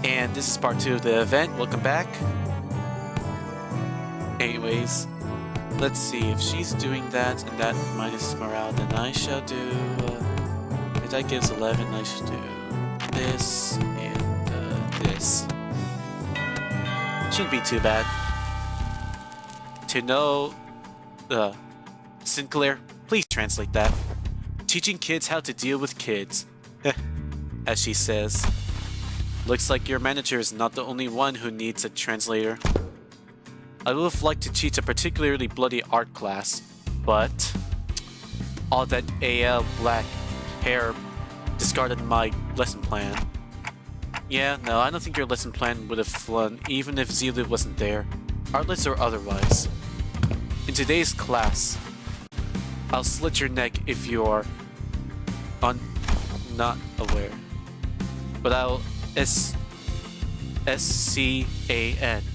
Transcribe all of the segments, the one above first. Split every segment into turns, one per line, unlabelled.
And this is part 2 of the event. Welcome back. Anyways, let's see if she's doing that and that minus morale, then I shall do. If that gives 11, I should do this and this. Shouldn't be too bad. To know, Sinclair, please translate that. Teaching kids how to deal with kids, as she says. Looks like your manager is not the only one who needs a translator. I would have liked to teach a particularly bloody art class, but all that AL black hair discarded my lesson plan. Yeah, no, I don't think your lesson plan would have flown even if Zilu wasn't there, artless or otherwise. In today's class, I'll slit your neck if you're not aware. But I'll SCAN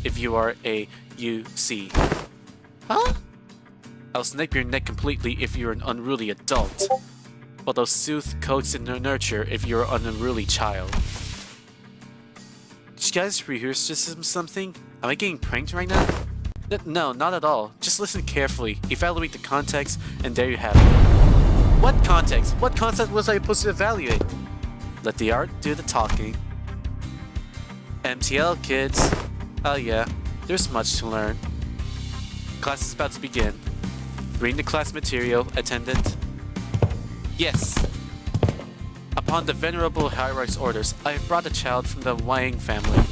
if you are a UC. Huh? I'll snap your neck completely if you're an unruly adult. But I'll soothe, coax, and nurture if you're an unruly child. Did you guys rehearse something? Am I getting pranked right now? No, not at all. Just listen carefully, evaluate the context, and there you have it. What context? What context was I supposed to evaluate? Let the art do the talking. MTL, kids. Oh yeah, there's much to learn. Class is about to begin. Bring the class material, attendant. Yes. Upon the Venerable Hierarch's orders, I have brought a child from the Wang family.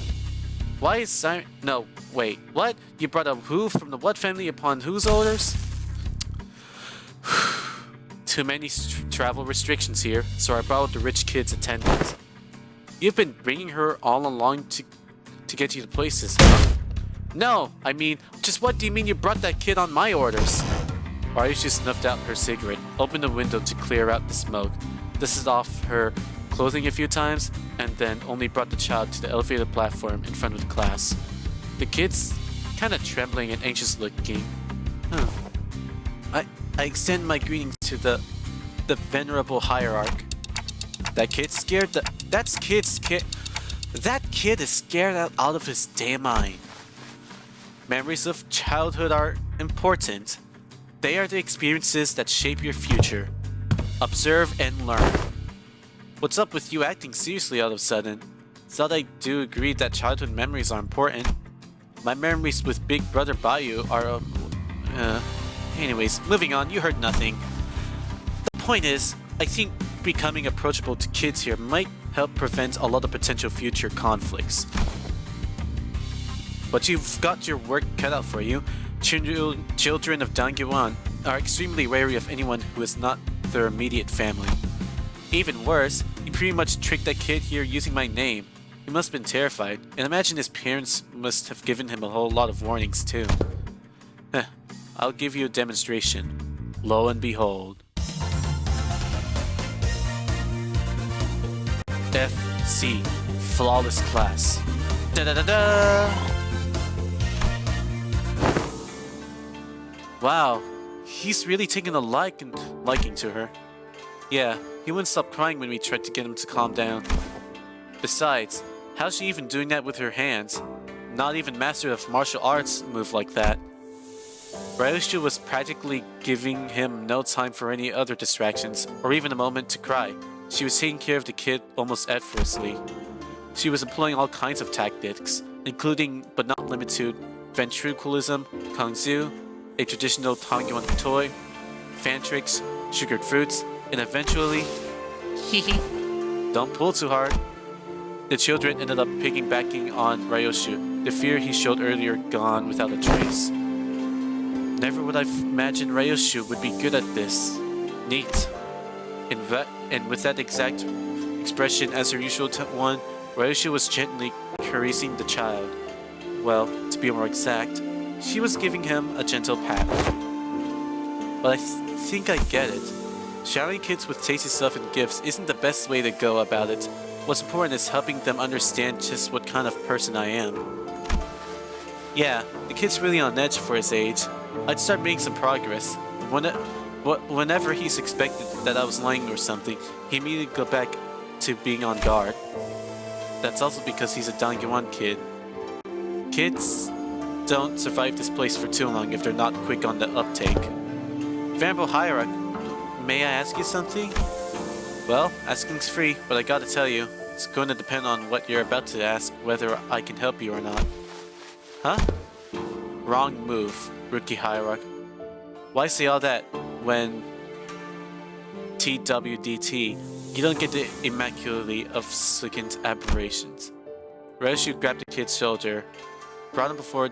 Why is Siren... No, wait, what? You brought a who from the what family upon whose orders? Too many travel restrictions here, so I brought the rich kid's attendant. You've been bringing her all along to get you to places, huh? No, I mean, just what do you mean you brought that kid on my orders? Ryushu snuffed out her cigarette, opened the window to clear out the smoke, dusted off her clothing a few times, and then only brought the child to the elevated platform in front of the class. The kid's kind of trembling and anxious looking. Huh. I extend my greetings to the Venerable Hierarch. That kid's scared. That kid is scared out of his damn mind. Memories of childhood are important. They are the experiences that shape your future. Observe and learn. What's up with you acting seriously all of a sudden? Thought I do agree that childhood memories are important. My memories with Big Brother Bayou are anyways, moving on, you heard nothing. The point is, I think becoming approachable to kids here might help prevent a lot of potential future conflicts. But you've got your work cut out for you. Children of Dangyuan are extremely wary of anyone who is not their immediate family. Even worse, you pretty much tricked that kid here using my name. He must have been terrified, and imagine his parents must have given him a whole lot of warnings too. I'll give you a demonstration. Lo and behold. FC, flawless class. Da-da-da-da! Wow, he's really taken a liking to her. Yeah, he wouldn't stop crying when we tried to get him to calm down. Besides, how's she even doing that with her hands? Not even master of martial arts move like that. Ryushu was practically giving him no time for any other distractions, or even a moment to cry. She was taking care of the kid almost effortlessly. She was employing all kinds of tactics, including, but not limited to, ventriloquism, kungzu, a traditional Tangyuan toy, fan tricks, sugared fruits, and eventually... Don't pull too hard. The children ended up piggybacking on Ryushu, the fear he showed earlier gone without a trace. Never would I've imagined Ryushu would be good at this. Neat. And with that exact expression as her usual one, Ryushu was gently caressing the child. Well, to be more exact, she was giving him a gentle pat. But I think I get it. Showering kids with tasty stuff and gifts isn't the best way to go about it. What's important is helping them understand just what kind of person I am. Yeah, the kid's really on edge for his age. I'd start making some progress. Whenever he suspected that I was lying or something, he immediately go back to being on guard. that's also because he's a Dangyoan kid. Kids don't survive this place for too long if they're not quick on the uptake. Venerable Hierarch, may I ask you something? Well, asking's free, but I gotta tell you, it's going to depend on what you're about to ask, whether I can help you or not. Huh? Wrong move, Rookie Hierarch. Why say all that when TWDT, you don't get the immaculately obfuscant aberrations. Ryoshu grabbed the kid's shoulder, brought him before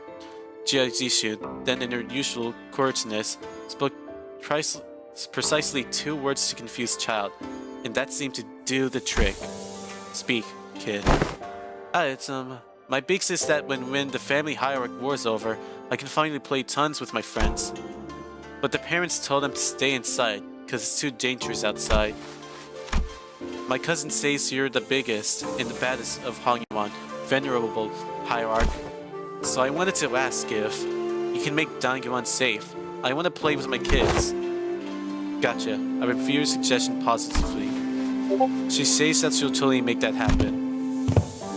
Jiaizishu, then in her usual courteousness, spoke precisely 2 words to confuse child, and that seemed to do the trick. Speak, kid. It's my beaks is that when the family hierarch war's over, I can finally play tons with my friends. But the parents told them to stay inside, cause it's too dangerous outside. My cousin says you're the biggest and the baddest of Hongyuan, venerable hierarch. So I wanted to ask if you can make Dangyoan safe. I want to play with my kids. Gotcha. I review your suggestion positively. She says that she'll totally make that happen.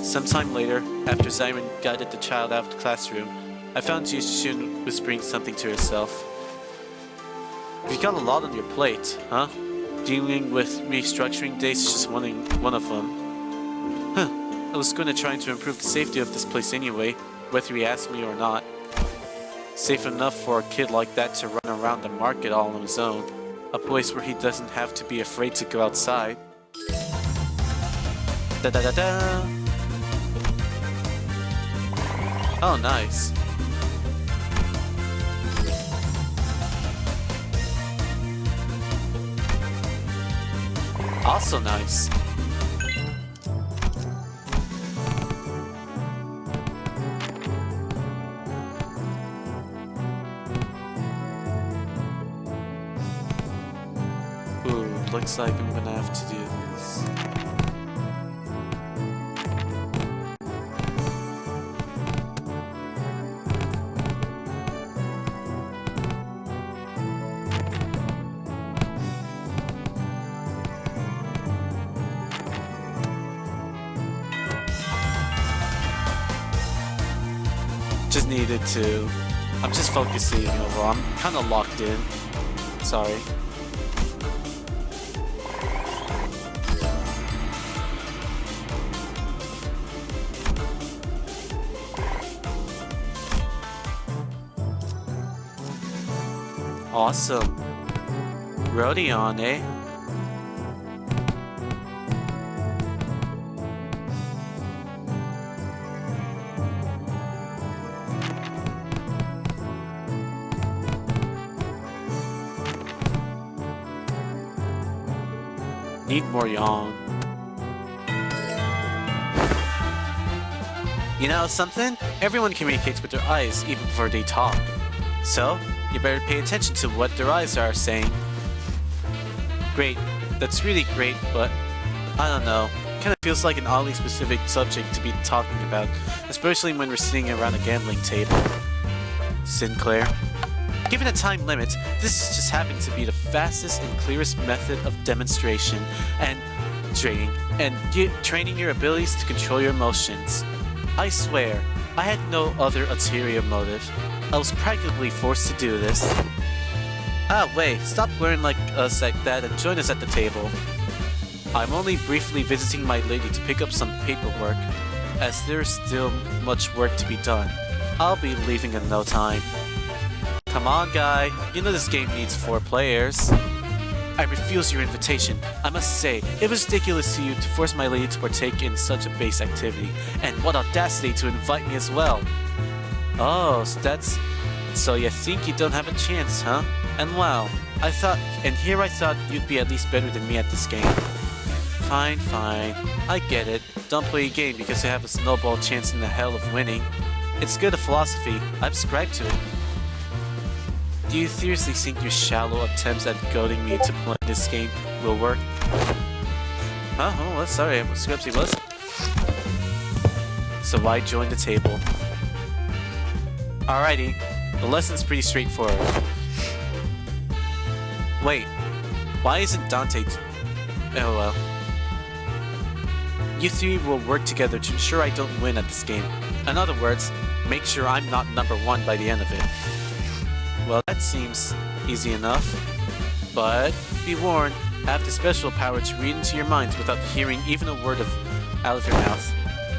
Sometime later, after Zyron guided the child out of the classroom, I found Jishun whispering something to herself. You've got a lot on your plate, huh? Dealing with restructuring days is just one of them. Huh. I was going to try to improve the safety of this place anyway, whether he asked me or not. Safe enough for a kid like that to run around the market all on his own. A place where he doesn't have to be afraid to go outside. Da-da-da-da! Oh, nice. Also nice. Ooh, looks like I'm gonna have to do this. Just needed to. I'm just focusing overall. I'm kind of locked in. Sorry. Awesome. Rodion, eh? Need more yang. You know something? Everyone communicates with their eyes even before they talk. So, you better pay attention to what their eyes are saying. Great. That's really great, but I don't know. Kinda feels like an oddly specific subject to be talking about, especially when we're sitting around a gambling table. Sinclair. Given a time limit, this just happened to be the fastest and clearest method of demonstration and training your abilities to control your emotions. I swear, I had no other ulterior motive. I was practically forced to do this. Ah, wait, stop glaring like us like that and join us at the table. I'm only briefly visiting my lady to pick up some paperwork, as there's still much work to be done. I'll be leaving in no time. Come on, guy. You know this game needs 4 players. I refuse your invitation. I must say, it was ridiculous to you to force my lady to partake in such a base activity, and what audacity to invite me as well. Oh, so you think you don't have a chance, huh? And wow, I thought you'd be at least better than me at this game. Fine. I get it. Don't play a game because you have a snowball chance in the hell of winning. It's good a philosophy. I subscribe to it. Do you seriously think your shallow attempts at goading me to play this game will work? Huh? Oh, sorry, Scripsy was. So why join the table? Alrighty, the lesson's pretty straightforward. Wait, why isn't Dante... Oh well. You three will work together to ensure I don't win at this game. In other words, make sure I'm not number 1 by the end of it. Well, that seems easy enough. But be warned, I have the special power to read into your minds without hearing even a word out of your mouth.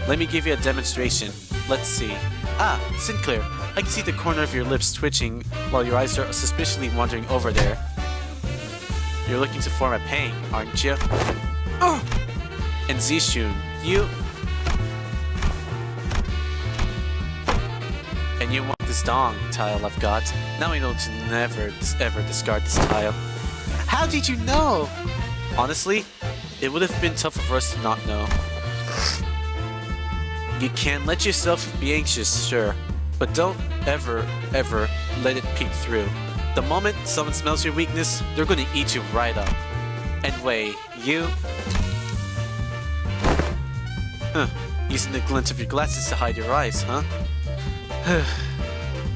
Let me give you a demonstration. Let's see. Ah, Sinclair, I can see the corner of your lips twitching while your eyes are suspiciously wandering over there. You're looking to form a pang, aren't you? Oh! And Zishun, you... And you want this dong tile I've got. Now I know to never ever discard this tile. How did you know? Honestly, it would have been tough for us to not know. You can let yourself be anxious, sure, but don't ever let it peek through. The moment someone smells your weakness, they're gonna eat you right up. And wait, you... Using the glint of your glasses to hide your eyes, huh?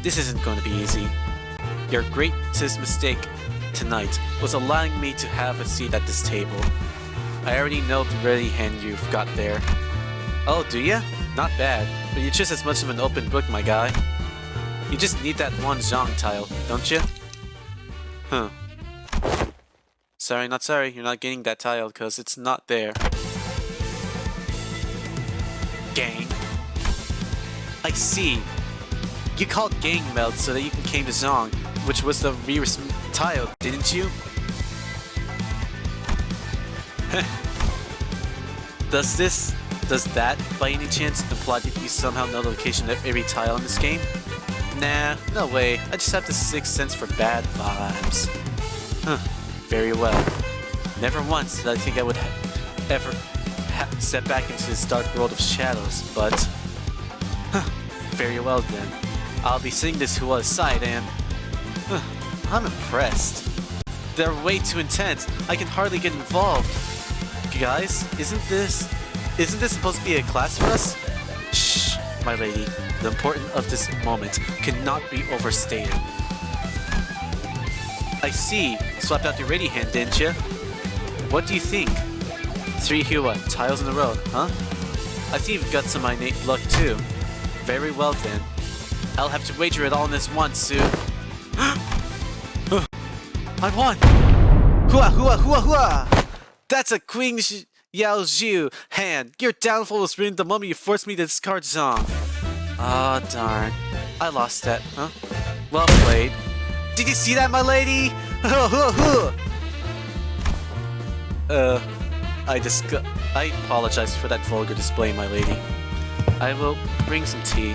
This isn't going to be easy. Your greatest mistake tonight was allowing me to have a seat at this table. I already know the ready hand you've got there. Oh, do ya? Not bad, but you're just as much of an open book, my guy. You just need that one Zhang tile, don't you? Huh. Sorry, not sorry, you're not getting that tile because it's not there. Gang. I see. You called gang meld so that you can claim the Zhang, which was the reverse tile, didn't you? Does that, by any chance, imply that you somehow know the location of every tile in this game? Nah, no way. I just have the 6th sense for bad vibes. Huh. Very well. Never once did I think I would ever step back into this dark world of shadows, but... Very well then. I'll be setting this Hua aside and... I'm impressed. They're way too intense. I can hardly get involved. Guys, isn't this supposed to be a class for us? Shh, my lady. The importance of this moment cannot be overstated. I see. Swapped out your ready hand, didn't you? What do you think? 3 Hua, tiles in a row, huh? I think you've got some innate luck too. Very well then. I'll have to wager it all on this one, Sue. I won! Hua, hua, hua, hua! That's a Queen Yao Zhu hand. Your downfall was ruined the moment you forced me to discard Zhang. Ah, darn. I lost that, huh? Well played. Did you see that, my lady? I apologize for that vulgar display, my lady. I will bring some tea.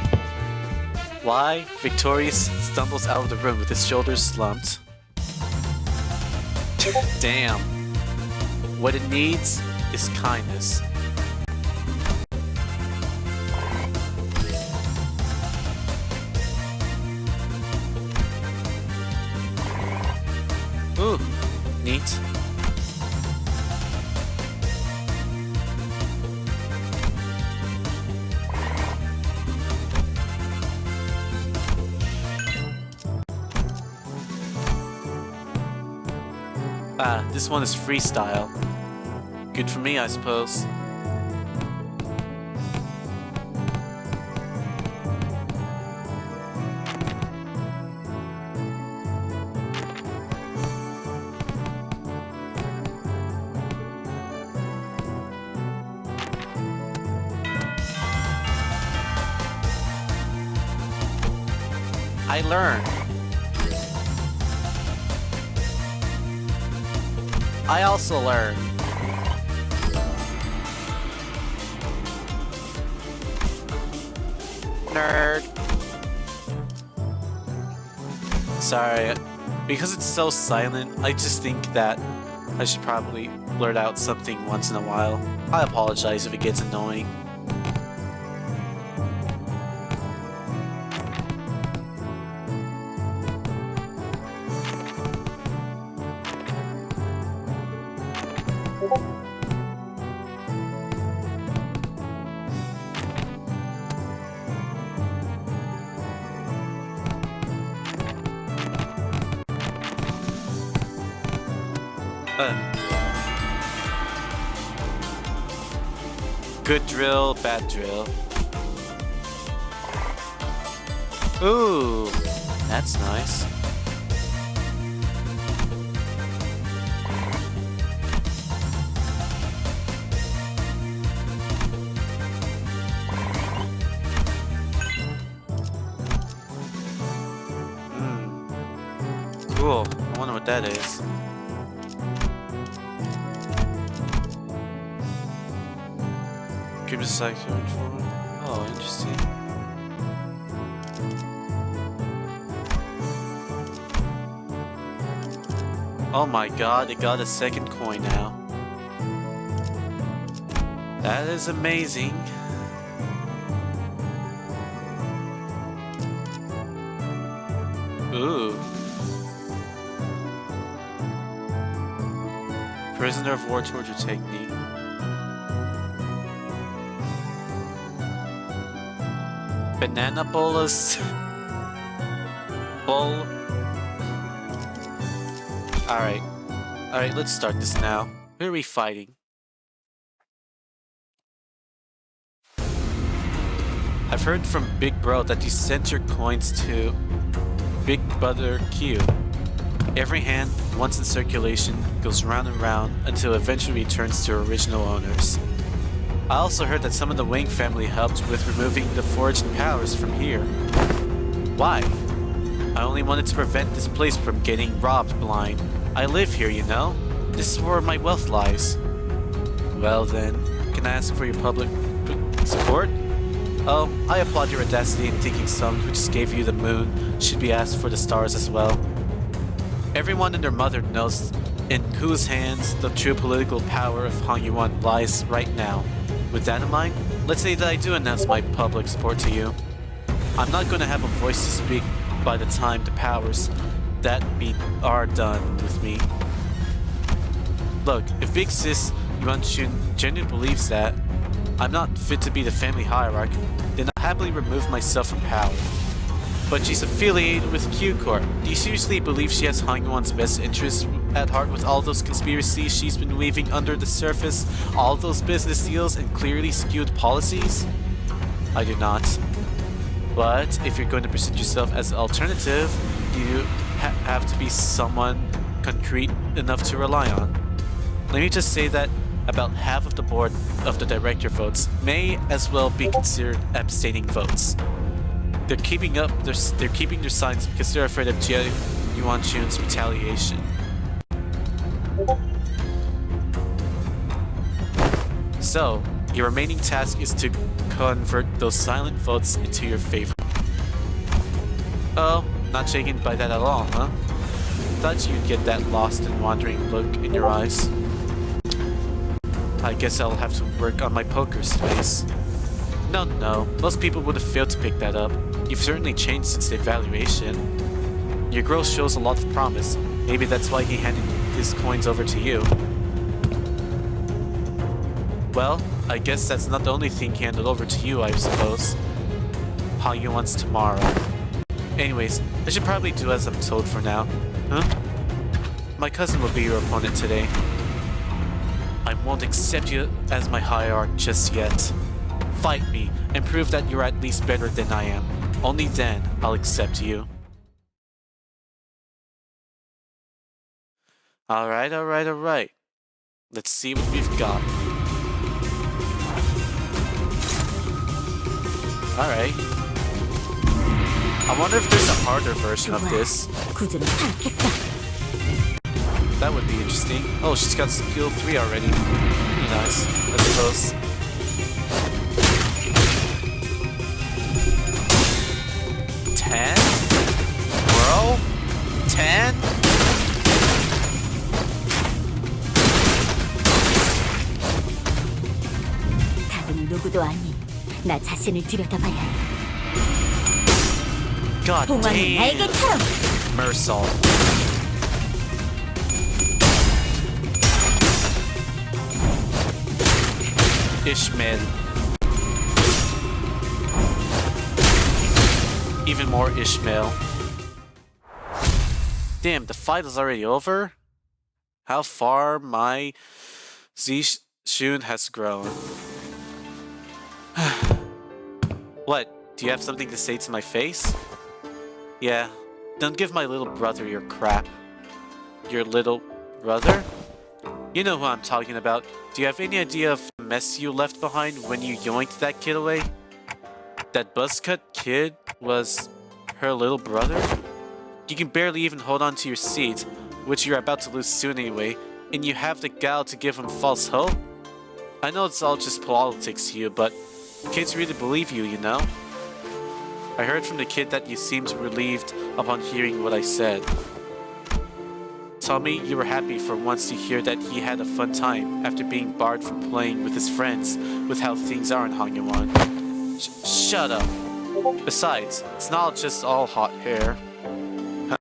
Why? Victorious stumbles out of the room with his shoulders slumped. Damn. What it needs is kindness. Ooh, neat. Ah, this one is freestyle. Good for me, I suppose. I learned. I also learned. Nerd. Sorry, because it's so silent, I just think that I should probably blurt out something once in a while. I apologize if it gets annoying. Good drill, bad drill. Ooh, that's nice. Cool. I wonder what that is. Keep a cycle. Oh, interesting. Oh my god, it got a second coin now. That is amazing. Ooh. Prisoner of war torture technique. Banana bolus. Bull. Alright. Alright, let's start this now. Who are we fighting? I've heard from Big Bro that you sent your coins to Big Brother Q. Every hand, once in circulation, goes round and round until eventually returns to original owners. I also heard that some of the Wing family helped with removing the forged powers from here. Why? I only wanted to prevent this place from getting robbed blind. I live here, you know? This is where my wealth lies. Well then, can I ask for your public support? Oh, I applaud your audacity in thinking someone who just gave you the moon should be asked for the stars as well. Everyone and their mother knows in whose hands the true political power of Hangyuan lies right now. With that in mind, let's say that I do announce my public support to you. I'm not going to have a voice to speak by the time the powers that be are done with me. Look, if Big Sis Yuan Chun genuinely believes that I'm not fit to be the family hierarch, then I'll happily remove myself from power. But she's affiliated with Q Corp. Do you seriously believe she has Hangyuan's best interests at heart with all those conspiracies she's been weaving under the surface, all those business deals and clearly skewed policies? I do not. But if you're going to present yourself as an alternative, you have to be someone concrete enough to rely on. Let me just say that about half of the board of the director votes may as well be considered abstaining votes. They're keeping their signs because they're afraid of Jie Yuanchun's retaliation. So, your remaining task is to convert those silent votes into your favor. Oh, not shaken by that at all, huh? Thought you'd get that lost and wandering look in your eyes. I guess I'll have to work on my poker face. No, most people would have failed to pick that up. You've certainly changed since the evaluation. Your growth shows a lot of promise. Maybe that's why he handed his coins over to you. Well, I guess that's not the only thing handed over to you, I suppose. Hangyuan's tomorrow. Anyways, I should probably do as I'm told for now. Huh? My cousin will be your opponent today. I won't accept you as my hierarch just yet. Fight me and prove that you're at least better than I am. Only then I'll accept you. Alright. Let's see what we've got. Alright. I wonder if there's a harder version of this. That would be interesting. Oh, she's got skill 3 already. Pretty nice, I suppose. $10? Bro? 10?
다른 누구도 아닌 나 자신을 들여다봐야 해.
God
동안은
damn.
날개처럼.
Mersal. Ishmael. Even more Ishmael. Damn, the fight is already over? How far my Zishun has grown. What? Do you have something to say to my face? Yeah. Don't give my little brother your crap. Your little brother? You know who I'm talking about. Do you have any idea of the mess you left behind when you yoinked that kid away? That buzzcut kid was her little brother? You can barely even hold on to your seat, which you're about to lose soon anyway, and you have the gall to give him false hope? I know it's all just politics to you, but kids really believe you, you know? I heard from the kid that you seemed relieved upon hearing what I said. Tell me you were happy for once to hear that he had a fun time after being barred from playing with his friends with how things are in Hangyoan. Shut up. Besides, it's not just all hot hair. Huh?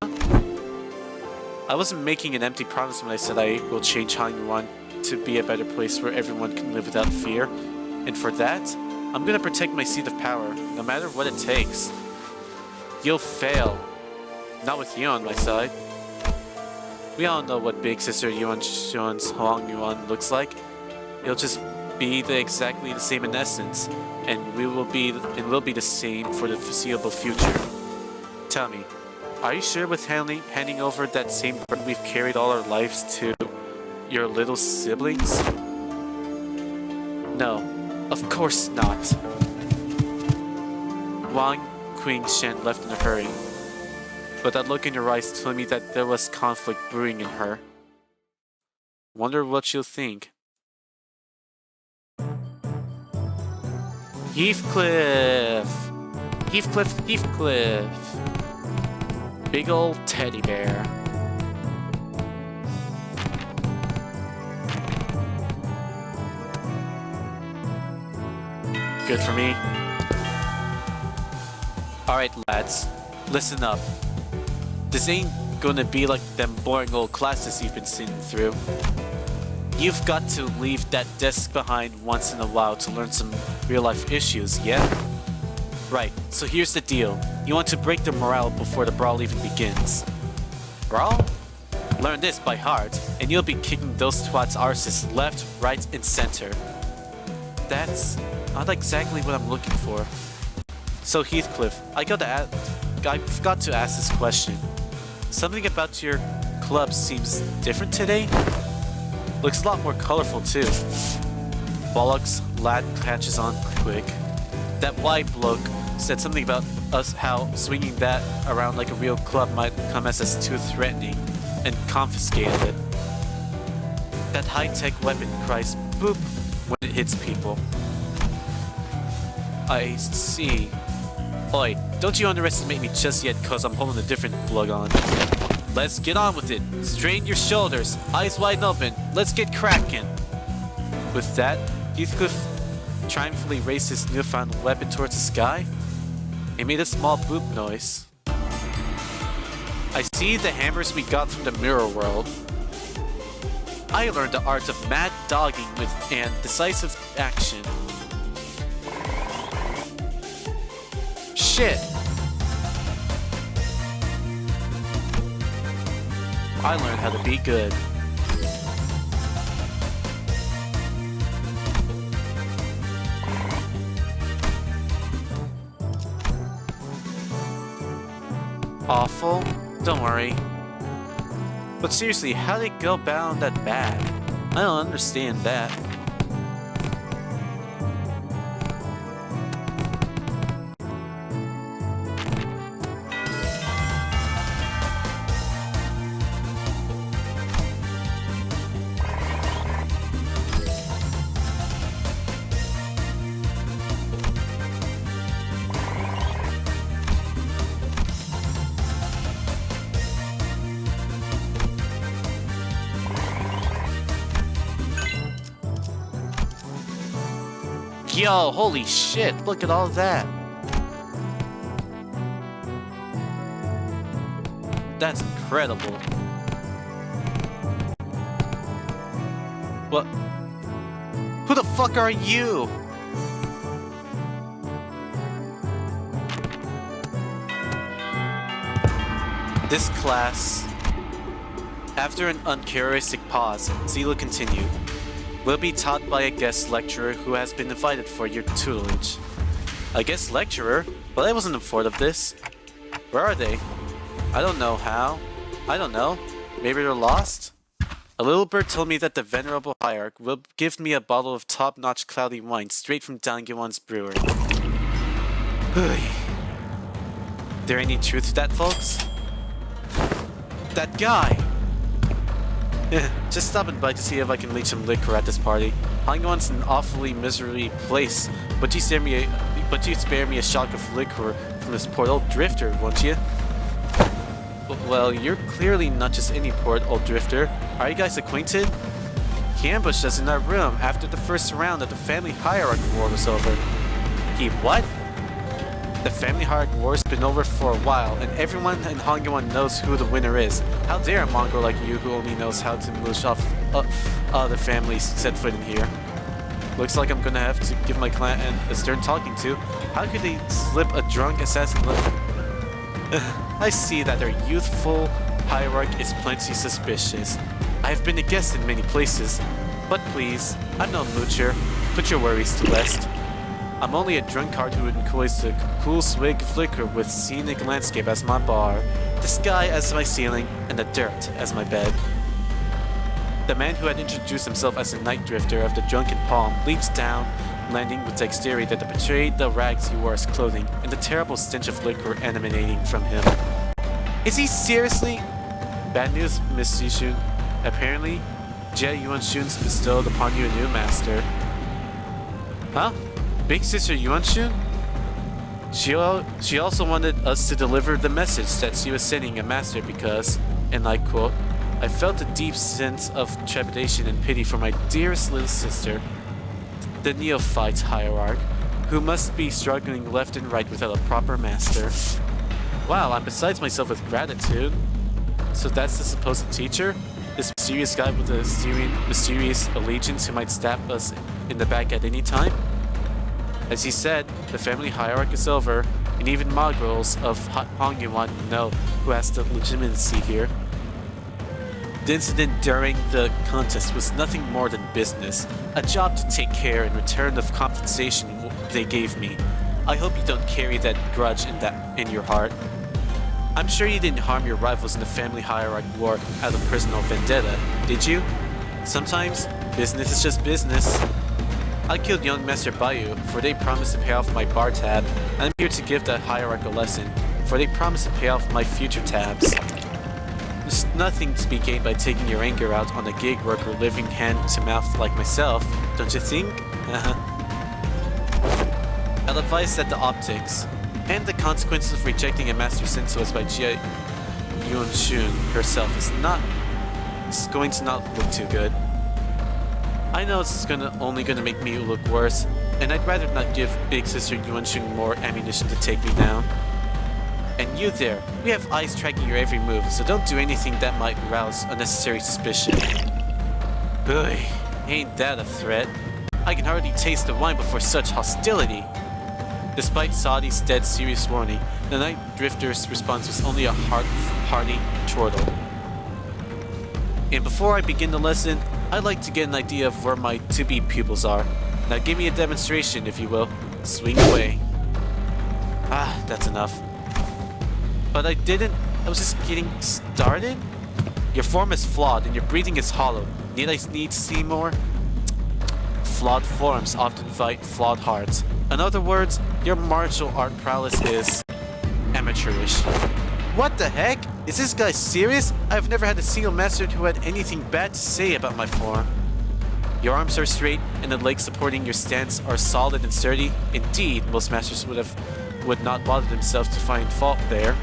I wasn't making an empty promise when I said I will change Hangyoan to be a better place where everyone can live without fear. And for that, I'm gonna protect my seat of power, no matter what it takes. You'll fail. Not with you on my side. We all know what Big Sister Yuan Shun's Hangyoan looks like. It'll just be exactly the same in essence, and will be the same for the foreseeable future. Tell me, are you sure with handing over that same burden we've carried all our lives to your little siblings? No, of course not. Wang Qing-shen left in a hurry, but that look in your eyes told me that there was conflict brewing in her. Wonder what she'll think. Heathcliff! Heathcliff, Heathcliff! Big old teddy bear. Good for me. Alright lads, listen up. This ain't gonna be like them boring old classes you've been sitting through. You've got to leave that desk behind once in a while to learn some real-life issues, yeah? Right, so here's the deal. You want to break the morale before the brawl even begins. Brawl? Learn this by heart, and you'll be kicking those twats' arses left, right, and center. That's not exactly what I'm looking for. So Heathcliff, I forgot to ask this question. Something about your club seems different today? Looks a lot more colorful too. Bollocks, lad catches on quick. That white bloke said something about us how swinging that around like a real club might come as too threatening, and confiscated it. That high-tech weapon cries boop when it hits people. I see. Oi, don't you underestimate me just yet cause I'm holding a different plug on. Let's get on with it. Strain your shoulders, eyes wide open. Let's get cracking. With that, Heathcliff triumphantly raised his newfound weapon towards the sky. It made a small boop noise. I see the hammers we got from the mirror world. I learned the art of mad dogging with and decisive action. Shit! I learned how to be good. Awful? Don't worry. But seriously, how did it go down that bad? I don't understand that. Yo, holy shit, look at all that. That's incredible. What? Who the fuck are you? This class... After an uncharacteristic pause, Zila continued. Will be taught by a guest lecturer who has been invited for your tutelage. I guess lecturer, but I wasn't informed of this. Where are they? I don't know how. I don't know. Maybe they're lost? A little bird told me that the venerable hierarch will give me a bottle of top-notch cloudy wine straight from Dangyeon's brewery. There any truth to that, folks? That guy! Just stopping by to see if I can leak some liquor at this party. Hangwon's an awfully miserly place, but you spare me a shock of liquor from this poor old drifter, won't you? Well, you're clearly not just any poor old drifter. Are you guys acquainted? He ambushed us in our room after the first round of the family hierarch war was over. He what? The family hierarch war's been over for a while, and everyone in Hangwon knows who the winner is. How dare a Mongol like you who only knows how to moosh off other families set foot in here. Looks like I'm gonna have to give my clan a stern talking to. How could they slip a drunk assassin I see that their youthful hierarch is plenty suspicious. I have been a guest in many places, but please, I'm no moocher. Put your worries to rest. I'm only a drunkard who enjoys the cool swig of liquor with scenic landscape as my bar, the sky as my ceiling, and the dirt as my bed. The man who had introduced himself as the night drifter of the drunken palm leaps down, landing with dexterity that betrayed the rags he wore as clothing and the terrible stench of liquor emanating from him. Is he seriously? Bad news, Miss Yishun. Apparently, Jie Yuanshun's bestowed upon you a new master. Huh? Big Sister Yuanshun? She also wanted us to deliver the message that she was sending a master because, and I quote, I felt a deep sense of trepidation and pity for my dearest little sister, the neophyte hierarch, who must be struggling left and right without a proper master. Wow, I'm besides myself with gratitude. So that's the supposed teacher? This mysterious guy with a mysterious allegiance who might stab us in the back at any time? As he said, the family hierarch is over, and even mongrels of Hongyuan know who has the legitimacy here. The incident during the contest was nothing more than business, a job to take care in return of compensation they gave me. I hope you don't carry that grudge in your heart. I'm sure you didn't harm your rivals in the family hierarch war out of personal vendetta, did you? Sometimes, business is just business. I killed young Master Bayu, for they promised to pay off my bar tab, and I'm here to give that hierarch a lesson, for they promised to pay off my future tabs. There's nothing to be gained by taking your anger out on a gig worker living hand to mouth like myself, don't you think? I'll advise that the optics and the consequences of rejecting a master sent to us by Jie Yuanshun herself is going to not look too good. I know it's only gonna make me look worse, and I'd rather not give Big Sister Yuanshun more ammunition to take me down. And you there, we have eyes tracking your every move, so don't do anything that might arouse unnecessary suspicion. Ugh, ain't that a threat? I can hardly taste the wine before such hostility. Despite Sadi's dead serious warning, the Night Drifter's response was only a hearty chortle. And before I begin the lesson, I'd like to get an idea of where my to-be pupils are. Now give me a demonstration, if you will. Swing away. Ah, that's enough. But I was just getting started? Your form is flawed and your breathing is hollow. Need I need to see more? Flawed forms often fight flawed hearts. In other words, your martial art prowess is amateurish. What the heck? Is this guy serious? I've never had a single master who had anything bad to say about my form. Your arms are straight and the legs supporting your stance are solid and sturdy. Indeed, most masters would not bother themselves to find fault there.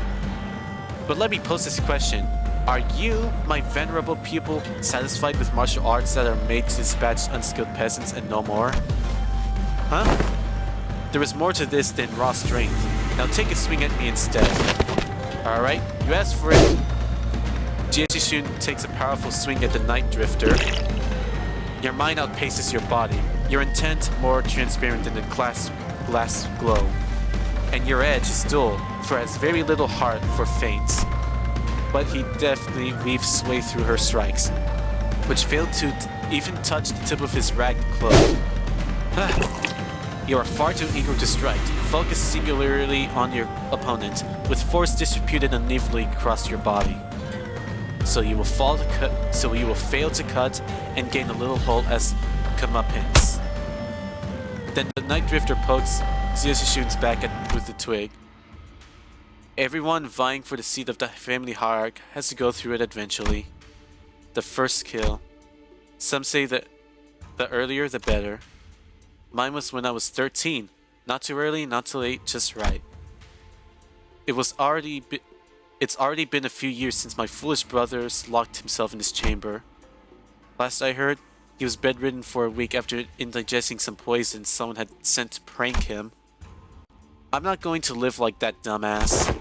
But let me pose this question. Are you, my venerable pupil, satisfied with martial arts that are made to dispatch unskilled peasants and no more? Huh? There is more to this than raw strength. Now take a swing at me instead. Alright, you asked for it. Jie Jishun takes a powerful swing at the Night Drifter. Your mind outpaces your body. Your intent more transparent than the glass glow. And your edge is dull, for it has very little heart for feints. But he deftly weaves sway through her strikes, which failed to even touch the tip of his ragged cloak. You are far too eager to strike. Focus singularly on your opponent, with force distributed unevenly across your body. So you will fail to cut and gain a little hold as comeuppance. Then the Night Drifter pokes Zyushishun's back with the twig. Everyone vying for the seat of the family hierarch has to go through it eventually. The first kill. Some say that the earlier the better. Mine was when I was 13. Not too early, not too late, just right. It's already been a few years since my foolish brother locked himself in his chamber. Last I heard, he was bedridden for a week after indigesting some poison someone had sent to prank him. I'm not going to live like that dumbass.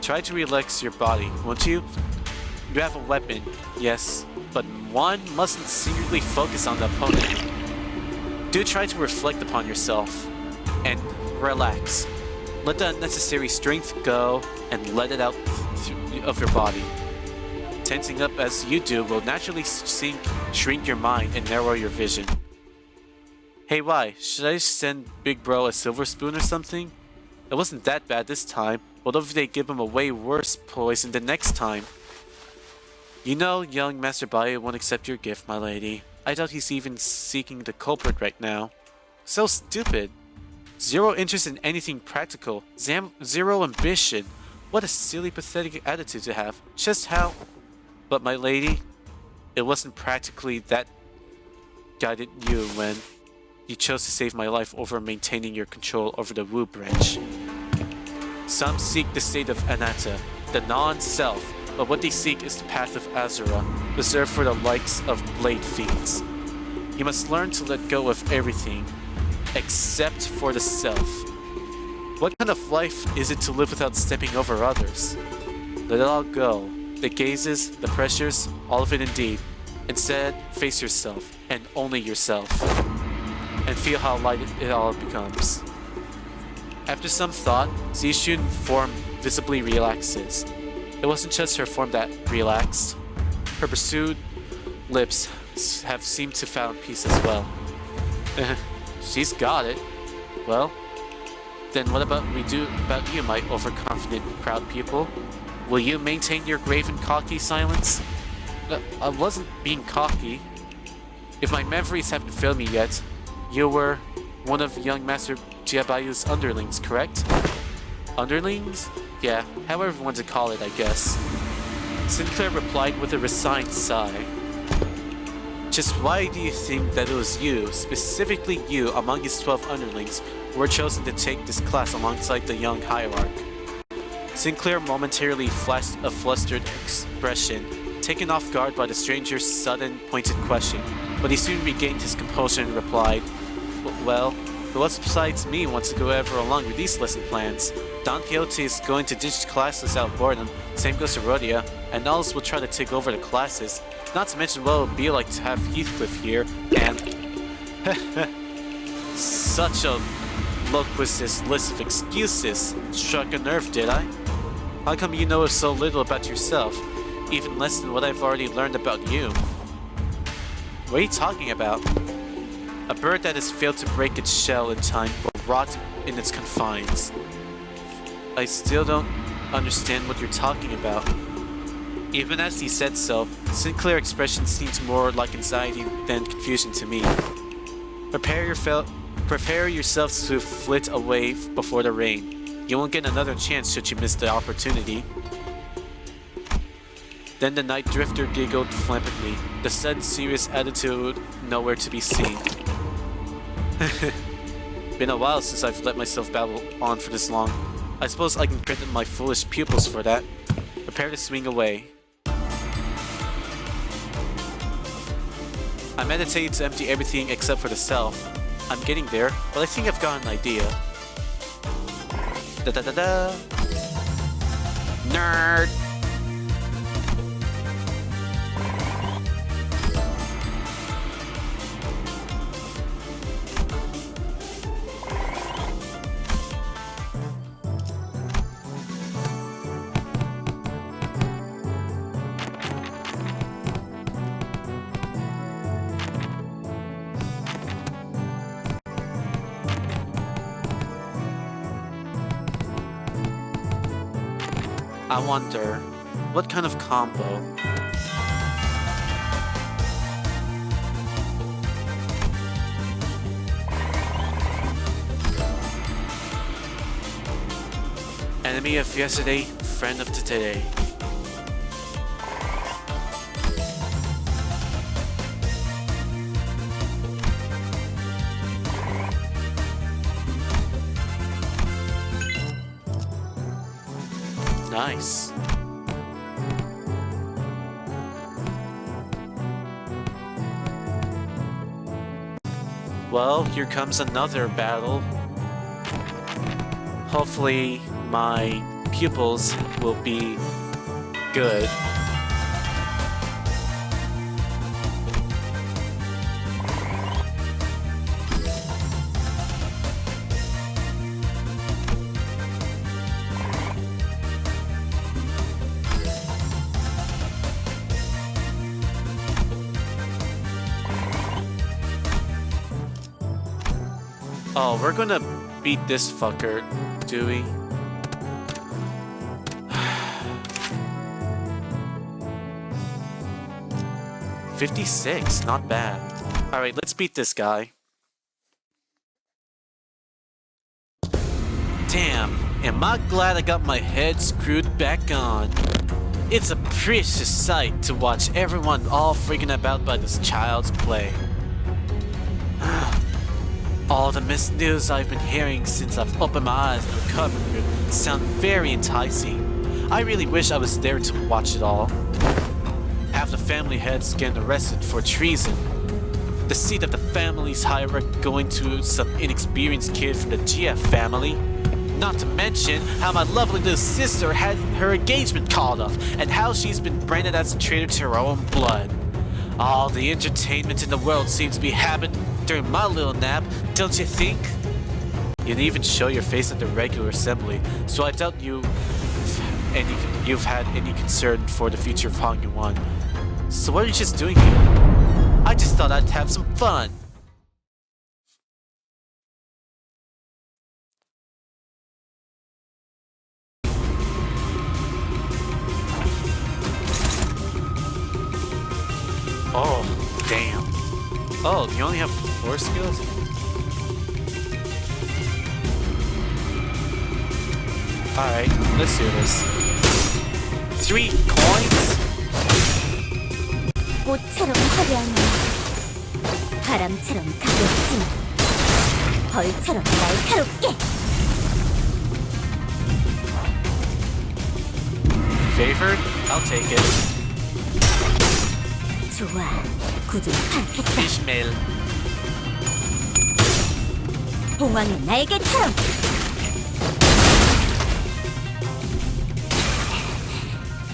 Try to relax your body, won't you? You have a weapon, yes, but one mustn't secretly focus on the opponent. Do try to reflect upon yourself and relax. Let the unnecessary strength go and let it out of your body. Tensing up as you do will naturally shrink your mind and narrow your vision. Hey, why? Should I send Big Bro a silver spoon or something? It wasn't that bad this time. What if they give him a way worse poison the next time? You know, young Master Bayo won't accept your gift, my lady. I doubt he's even seeking the culprit right now. So stupid. Zero interest in anything practical. Zero ambition. What a silly, pathetic attitude to have. Just how... But my lady, it wasn't practically that guided you when you chose to save my life over maintaining your control over the Wu branch. Some seek the state of Anatta, the non-self, but what they seek is the path of Azura, reserved for the likes of blade fiends. You must learn to let go of everything, except for the self. What kind of life is it to live without stepping over others? Let it all go. The gazes, the pressures, all of it indeed. Instead, face yourself, and only yourself. And feel how light it all becomes. After some thought, Zishun's form visibly relaxes. It wasn't just her form that relaxed. Her pursued lips have seemed to found peace as well. She's got it. Well, then what about you, my overconfident, proud pupil? Will you maintain your grave and cocky silence? I wasn't being cocky. If my memories haven't failed me yet, you were one of young Master Jiabayu's underlings, correct? Underlings? Yeah, however you want to call it, I guess. Sinclair replied with a resigned sigh. Just why do you think that it was you, specifically you, among his 12 underlings, who were chosen to take this class alongside the young hierarch? Sinclair momentarily flashed a flustered expression, taken off guard by the stranger's sudden, pointed question, but he soon regained his composure and replied, Well, who else besides me wants to go ever along with these lesson plans? Don Quixote is going to ditch classes out of boredom, same goes to Rhodia, and Nulls will try to take over the classes, not to mention what it would be like to have Heathcliff here, and... Such a loquacious list of excuses. Struck a nerve, did I? How come you know so little about yourself, even less than what I've already learned about you? What are you talking about? A bird that has failed to break its shell in time will rot in its confines. I still don't understand what you're talking about. Even as he said so, Sinclair's expression seemed more like anxiety than confusion to me. Prepare yourselves to flit away before the rain. You won't get another chance should you miss the opportunity. Then the Night Drifter giggled flippantly, the sudden serious attitude nowhere to be seen. Been a while since I've let myself babble on for this long. I suppose I can credit my foolish pupils for that. Prepare to swing away. I meditated to empty everything except for the self. I'm getting there, but I think I've got an idea. Da-da-da-da! Nerd! I wonder, what kind of combo? Enemy of yesterday, friend of today. Nice. Well, here comes another battle. Hopefully, my pupils will be good. Oh, we're gonna beat this fucker, do we? $56, not bad. Alright, let's beat this guy. Damn, am I glad I got my head screwed back on. It's a precious sight to watch everyone all freaking about by this child's play. All the missed news I've been hearing since I've opened my eyes in the recovery room sound very enticing. I really wish I was there to watch it all. Half the family heads getting arrested for treason. The seat of the family's hierarchy going to some inexperienced kid from the GF family. Not to mention how my lovely little sister had her engagement called off and how she's been branded as a traitor to her own blood. All the entertainment in the world seems to be happening during my little nap, don't you think? You didn't even show your face at the regular assembly, so I doubt you've had any concern for the future of Hong Yuan. So what are you just doing here? I just thought I'd have some fun. Oh, damn. Oh, you only have 4 skills? Alright, let's do this. 3 coins?
꽃처럼 화려한 바람처럼 가볍지만 벌처럼 날카롭게.
Favored? I'll take it.
좋아, 구두 파악했다.
Ishmael.
봉황의 날개처럼.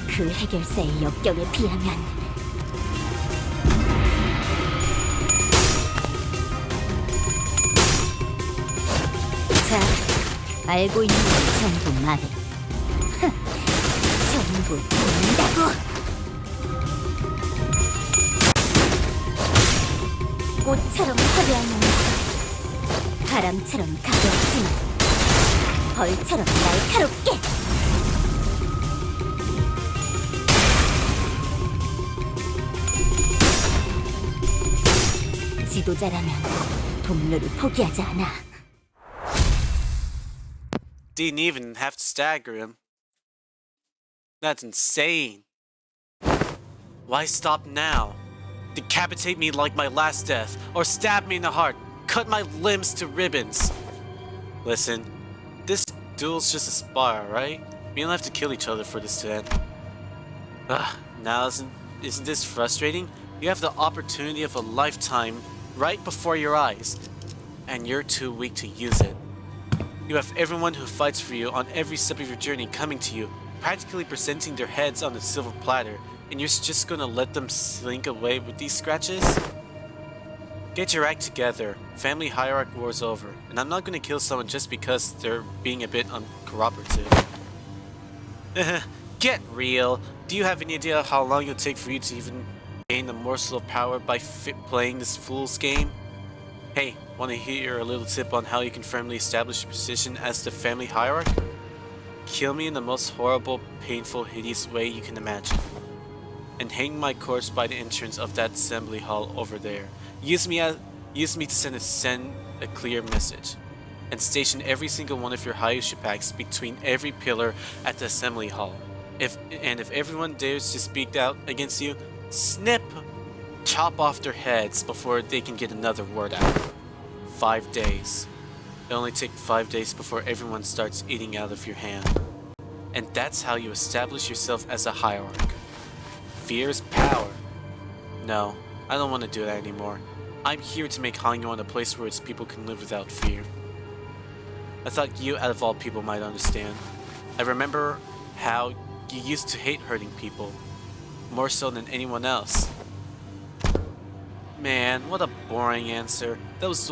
그 해결사의 역경에 비하면 자, 알고 있는 걸 전부 말해. 전부 듣는다고. 꽃처럼 화려한 바람처럼 가볍지만 벌처럼 날카롭게. 지도자라면 동료를 포기하지 않아.
Didn't even have to stagger him. That's insane. Why stop now? Decapitate me like my last death, or stab me in the heart, cut my limbs to ribbons. Listen, this duel's just a spar, right? We don't have to kill each other for this to end. Now isn't this frustrating? You have the opportunity of a lifetime right before your eyes, and you're too weak to use it. You have everyone who fights for you on every step of your journey coming to you, practically presenting their heads on a silver platter, and you're just gonna let them slink away with these scratches? Get your act together. Family hierarchy war's over, and I'm not gonna kill someone just because they're being a bit uncooperative. Get real. Do you have any idea how long it'll take for you to even gain a morsel of power by playing this fool's game? Hey, want to hear a little tip on how you can firmly establish your position as the family hierarch? kill me in the most horrible, painful, hideous way you can imagine, and hang my corpse by the entrance of that assembly hall over there. Use me to send a clear message, and station every single one of your Hayushu packs between every pillar at the assembly hall. If everyone dares to speak out against you, snip! Chop off their heads before they can get another word out. 5 days. It'll only take 5 days before everyone starts eating out of your hand. And that's how you establish yourself as a hierarch. Fear is power. No, I don't want to do that anymore. I'm here to make Hangyon a place where its people can live without fear. I thought you, out of all people, might understand. I remember how you used to hate hurting people, more so than anyone else. Man, what a boring answer. That was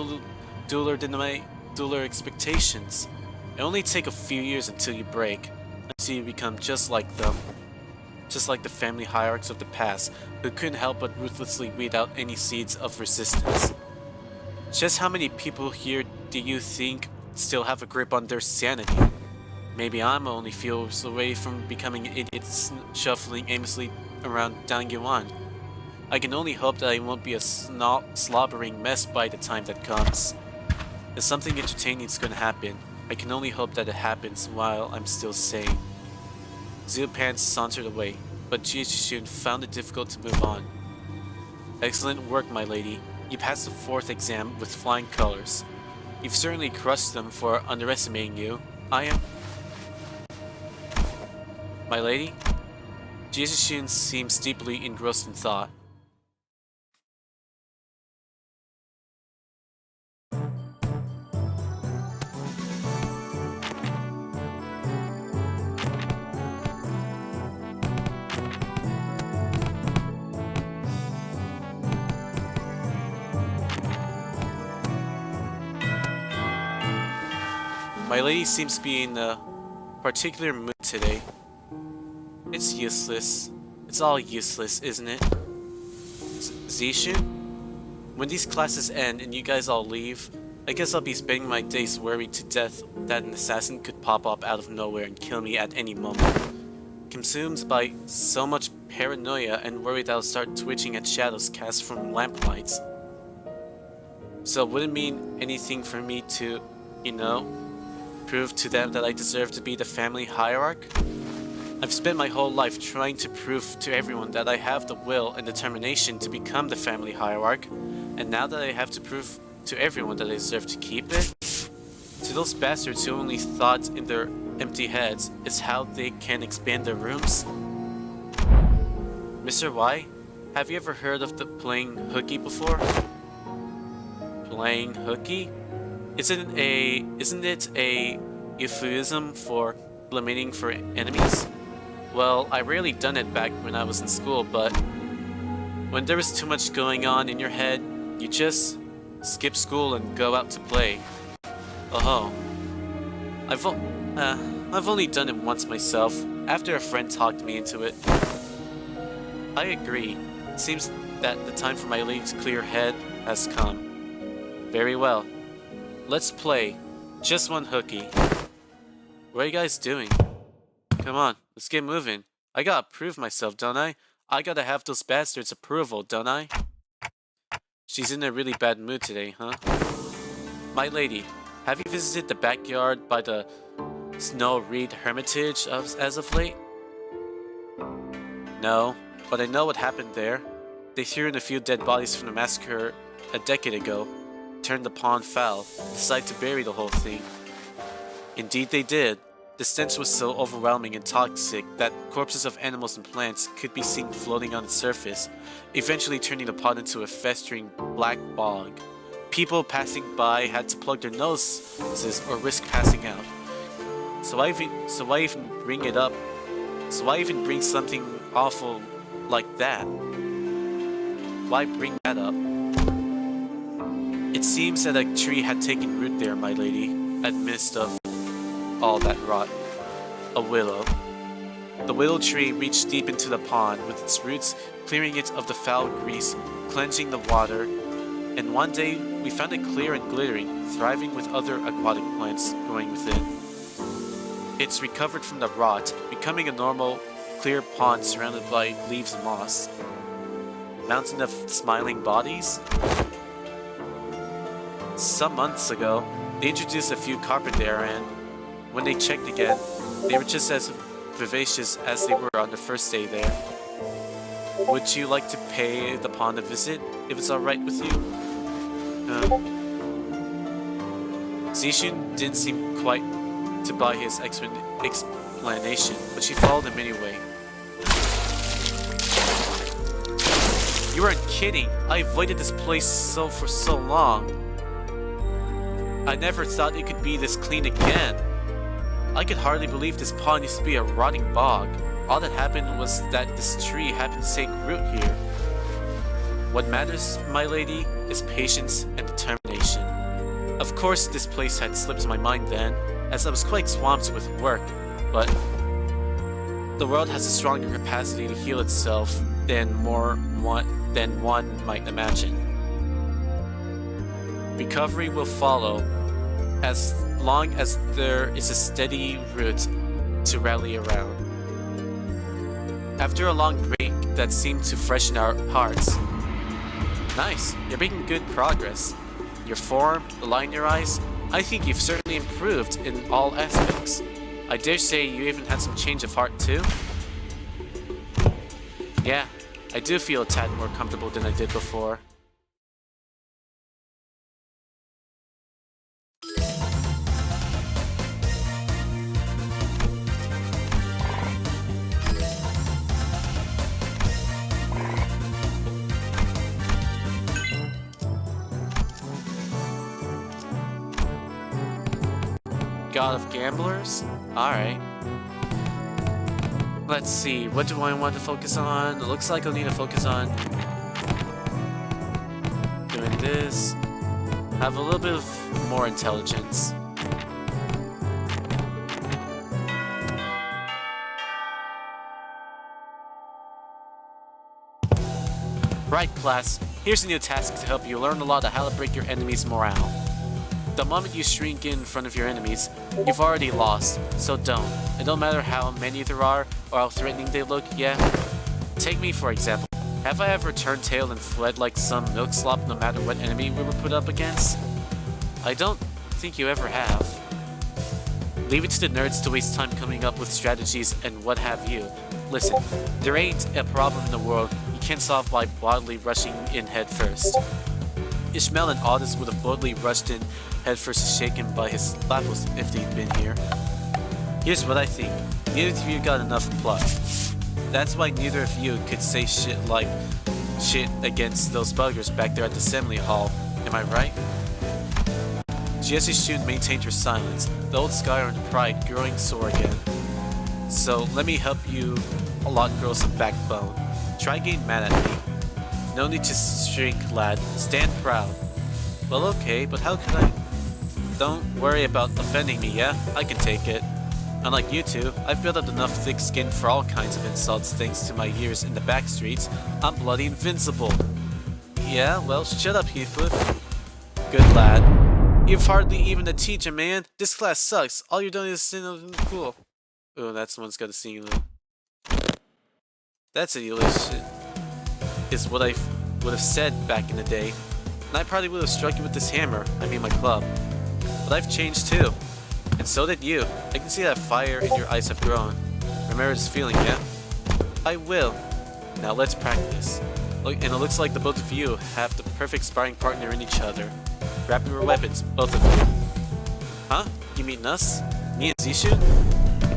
duller than my expectations. It'll only take a few years until you break, until you become just like them. Just like the family hierarchs of the past, who couldn't help but ruthlessly weed out any seeds of resistance. Just how many people here do you think still have a grip on their sanity? Maybe I'm only few years away from becoming idiots shuffling aimlessly around Dangyewan. I can only hope that I won't be a slobbering mess by the time that comes. If something entertaining is going to happen, I can only hope that it happens while I'm still sane. Zoopan sauntered away, but Jishishun found it difficult to move on. Excellent work, my lady. You passed the 4th exam with flying colors. You've certainly crushed them for underestimating you. I am... My lady? Jishishun seems deeply engrossed in thought. My lady seems to be in a particular mood today. It's useless. It's all useless, isn't it? Zishu? When these classes end and you guys all leave, I guess I'll be spending my days worried to death that an assassin could pop up out of nowhere and kill me at any moment. Consumed by so much paranoia and worried I'll start twitching at shadows cast from lamplights. So it wouldn't mean anything for me to, you know, prove to them that I deserve to be the family hierarch? I've spent my whole life trying to prove to everyone that I have the will and determination to become the family hierarch, and now that I have to prove to everyone that I deserve to keep it? To those bastards who only thought in their empty heads is how they can expand their rooms? Mr. Y, have you ever heard of the playing hooky before? Playing hooky? Isn't it a euphemism for eliminating for enemies? Well, I rarely done it back when I was in school, but when there was too much going on in your head, you just skip school and go out to play. Oh, I've only done it once myself, after a friend talked me into it. I agree. It seems that the time for my lady's clear head has come. Very well. Let's play. Just one hooky. What are you guys doing? Come on, let's get moving. I gotta prove myself, don't I? I gotta have those bastards' approval, don't I? She's in a really bad mood today, huh? My lady, have you visited the backyard by the Snow Reed Hermitage as of late? No, but I know what happened there. They threw in a few dead bodies from the massacre a decade ago, turned the pond foul, decided to bury the whole thing. Indeed they did. The stench was so overwhelming and toxic that corpses of animals and plants could be seen floating on the surface, eventually turning the pond into a festering black bog. People passing by had to plug their noses or risk passing out. So why even bring it up? So why even bring something awful like that? Why bring that up? It seems that a tree had taken root there, my lady, amidst of all that rot. A willow. The willow tree reached deep into the pond, with its roots clearing it of the foul grease, cleansing the water, and one day we found it clear and glittering, thriving with other aquatic plants growing within. It's recovered from the rot, becoming a normal, clear pond surrounded by leaves and moss. Mountain of smiling bodies? Some months ago, they introduced a few carpet there, and when they checked again, they were just as vivacious as they were on the first day there. Would you like to pay the pond a visit, if it's alright with you? Zishun didn't seem quite to buy his explanation, but she followed him anyway. You aren't kidding! I avoided this place for so long. I never thought it could be this clean again. I could hardly believe this pond used to be a rotting bog. All that happened was that this tree happened to take root here. What matters, my lady, is patience and determination. Of course, this place had slipped my mind then, as I was quite swamped with work, but the world has a stronger capacity to heal itself than one might imagine. Recovery will follow, as long as there is a steady root to rally around. After a long break that seemed to freshen our hearts. Nice, you're making good progress. Your form, the light in your eyes, I think you've certainly improved in all aspects. I dare say you even had some change of heart too? Yeah, I do feel a tad more comfortable than I did before. God of Gamblers? Alright. Let's see, what do I want to focus on? It looks like I'll need to focus on doing this. Have a little bit of more intelligence. Right, class. Here's a new task to help you learn a lot of how to break your enemy's morale. The moment you shrink in front of your enemies, you've already lost, so don't. It don't matter how many there are, or how threatening they look, yeah? Take me for example. Have I ever turned tail and fled like some milk slop no matter what enemy we were put up against? I don't think you ever have. Leave it to the nerds to waste time coming up with strategies and what have you. Listen, there ain't a problem in the world you can't solve by bodily rushing in head first. Ishmael and Audis would have boldly rushed in headfirst, shaken by his lapels if they'd been here. Here's what I think. Neither of you got enough pluck. That's why neither of you could say shit against those buggers back there at the assembly hall. Am I right? Jesse Shun maintained her silence, the old scar and pride growing sore again. So let me help you a lot grow some backbone. Try getting mad at me. No need to shrink, lad. Stand proud. Well, okay, but how can I? Don't worry about offending me, yeah? I can take it. Unlike you two, I've built up enough thick skin for all kinds of insults thanks to my years in the back streets. I'm bloody invincible. Yeah, well, shut up, Heathcliff. Good lad. You've hardly even a teacher, man. This class sucks. All you're doing is sitting cool. Oh, that's the one's got a singular. That's idiotic. Is what I would have said back in the day. And I probably would have struck you with this hammer, I mean my club. But I've changed too. And so did you. I can see that fire in your eyes have grown. Remember this feeling, yeah? I will. Now let's practice. Look, and it looks like the both of you have the perfect sparring partner in each other. Grab your weapons, both of you. Huh? You mean us? Me and Zishu?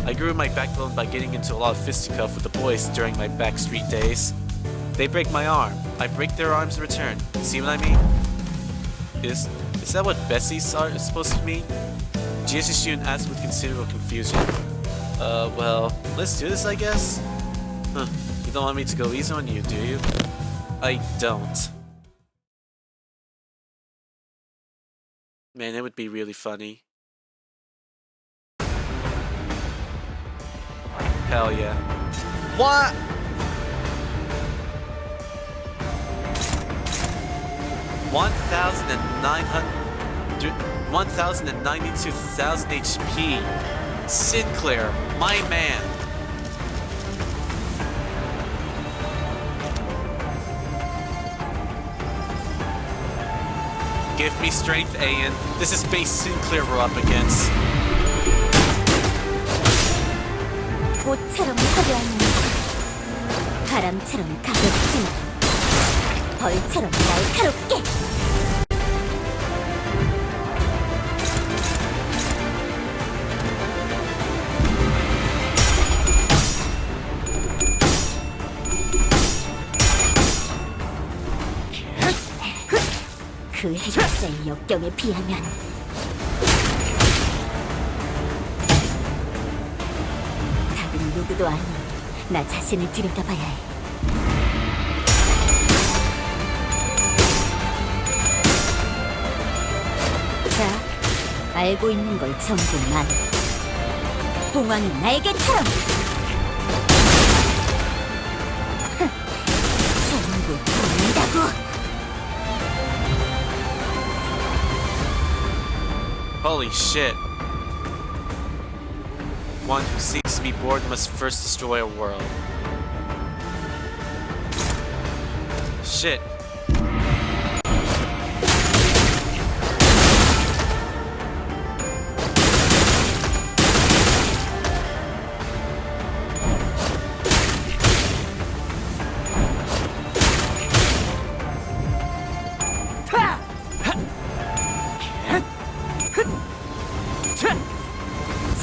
I grew my backbone by getting into a lot of fisticuff with the boys during my backstreet days. They break my arm. I break their arms in return. See what I mean? Is that what Bessie's is supposed to mean? Jisishun asked with considerable confusion. Well, let's do this, I guess? Huh. You don't want me to go easy on you, do you? I don't. Man, it would be really funny. Hell yeah. What? 1,092,000 HP. Sinclair, my man. Give me strength, Ayan. This is base Sinclair we're up against.
꽃처럼 화려한 바람처럼 가볍지만 벌처럼 날카롭게. 그 해적자의 역경에 비하면 다른 누구도 아닌 나 자신을 들여다봐야 해. 자, 알고 있는 걸 전부 말해. 봉황이 날개처럼. 전부 보인다고.
Holy shit. One who seeks to be bored must first destroy a world. Shit.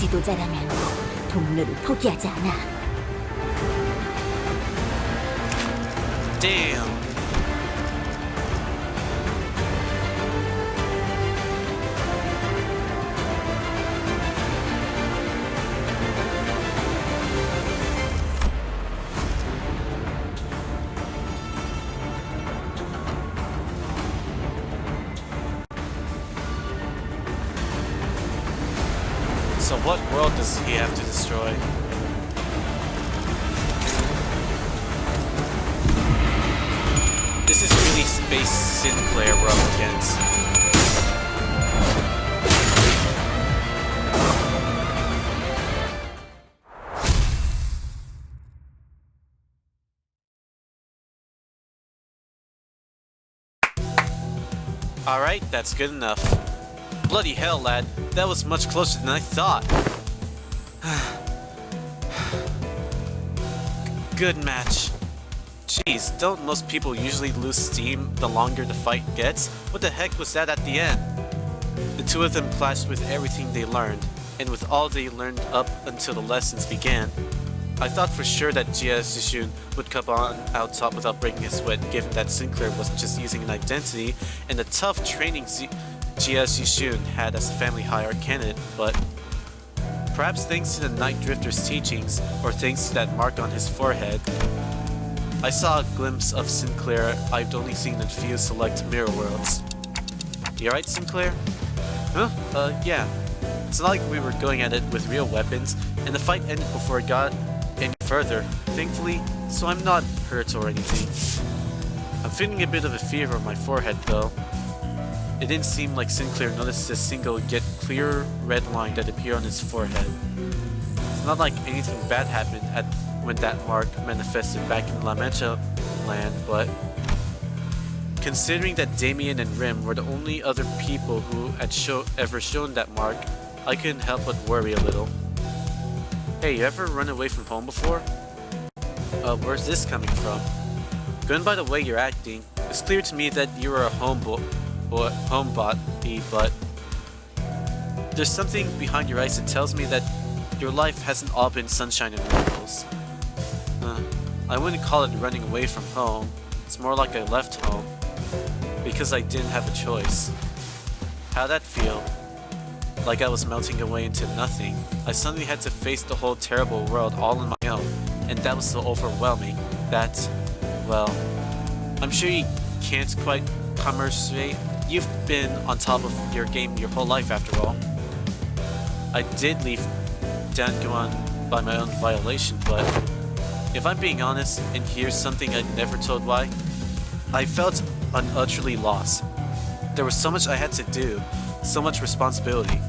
지도자라면 동료를 포기하지 않아.
Damn. So what world does he have to destroy? This is really Space Sinclair we're up against. Alright, that's good enough. Bloody hell, lad. That was much closer than I thought. Good match. Jeez, don't most people usually lose steam the longer the fight gets? What the heck was that at the end? The two of them clashed with everything they learned, and with all they learned up until the lessons began. I thought for sure that Jia Zixun would come on out top without breaking his sweat, given that Sinclair wasn't just using an identity and the tough training Jia Zixun had as a family hire candidate, but perhaps thanks to the Night Drifter's teachings, or thanks to that mark on his forehead, I saw a glimpse of Sinclair I've only seen in a few select mirror worlds. You alright, Sinclair? Huh? Yeah. It's not like we were going at it with real weapons, and the fight ended before it got any further, thankfully, so I'm not hurt or anything. I'm feeling a bit of a fever on my forehead, though. It didn't seem like Sinclair noticed a single yet clear red line that appeared on his forehead. It's not like anything bad happened when that mark manifested back in La Mancha land, but considering that Damien and Rim were the only other people who had ever shown that mark, I couldn't help but worry a little. Hey, you ever run away from home before? Where's this coming from? Going by the way you're acting, it's clear to me that you are a homebot, but there's something behind your eyes that tells me that your life hasn't all been sunshine and rainbows. I wouldn't call it running away from home. It's more like I left home because I didn't have a choice. How'd that feel? Like I was melting away into nothing. I suddenly had to face the whole terrible world all on my own, and that was so overwhelming that, well, I'm sure you can't quite commerciate. You've been on top of your game your whole life after all. I did leave Danguan by my own violation, but if I'm being honest, and here's something I never told why, I felt utterly lost. There was so much I had to do, so much responsibility.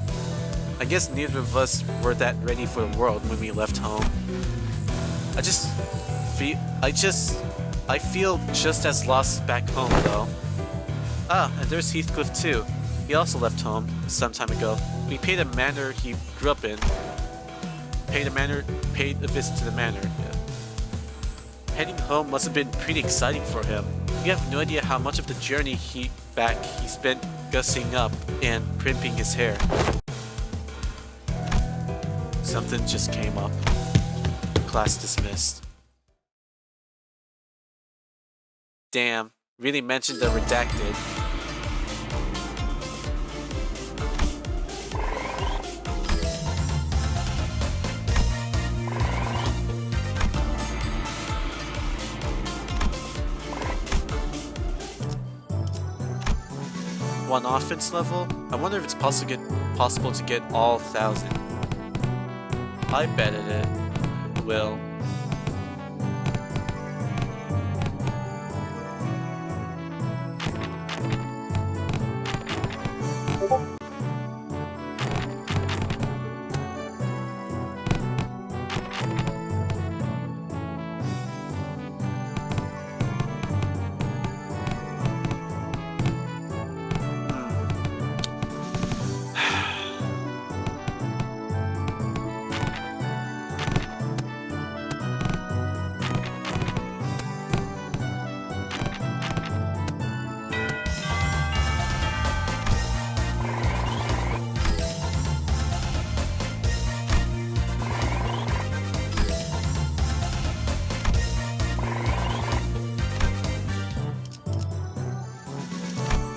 I guess neither of us were that ready for the world when we left home. I feel just as lost back home though. Ah, and there's Heathcliff too. He also left home some time ago. We paid a manor he grew up in. Paid a visit to the manor. Heading home must have been pretty exciting for him. You have no idea how much of the journey he spent gussing up and primping his hair. Something just came up. Class dismissed. Damn, really mentioned the redacted. One offense level? I wonder if it's possible to get all 1,000. I bet it will.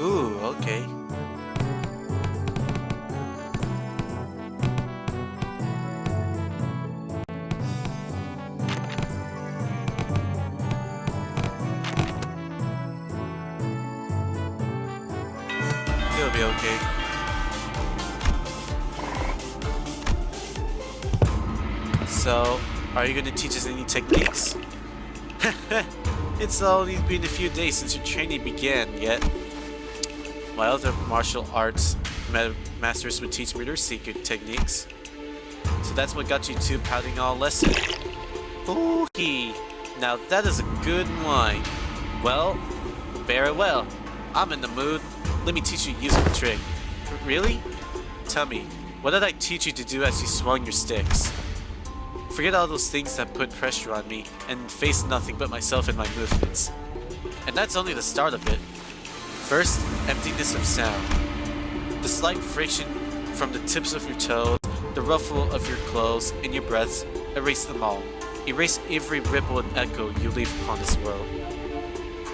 Ooh, okay. It'll be okay. So, are you going to teach us any techniques? It's only been a few days since your training began, yet my other martial arts masters would teach me their secret techniques. So that's what got you two pouting all lesson. Ooh-hee. Now that is a good wine. Well, very well. I'm in the mood. Let me teach you a useful trick. Really? Tell me, what did I teach you to do as you swung your sticks? Forget all those things that put pressure on me and face nothing but myself and my movements. And that's only the start of it. First, emptiness of sound. The slight friction from the tips of your toes, the ruffle of your clothes, and your breaths, erase them all. Erase every ripple and echo you leave upon this world.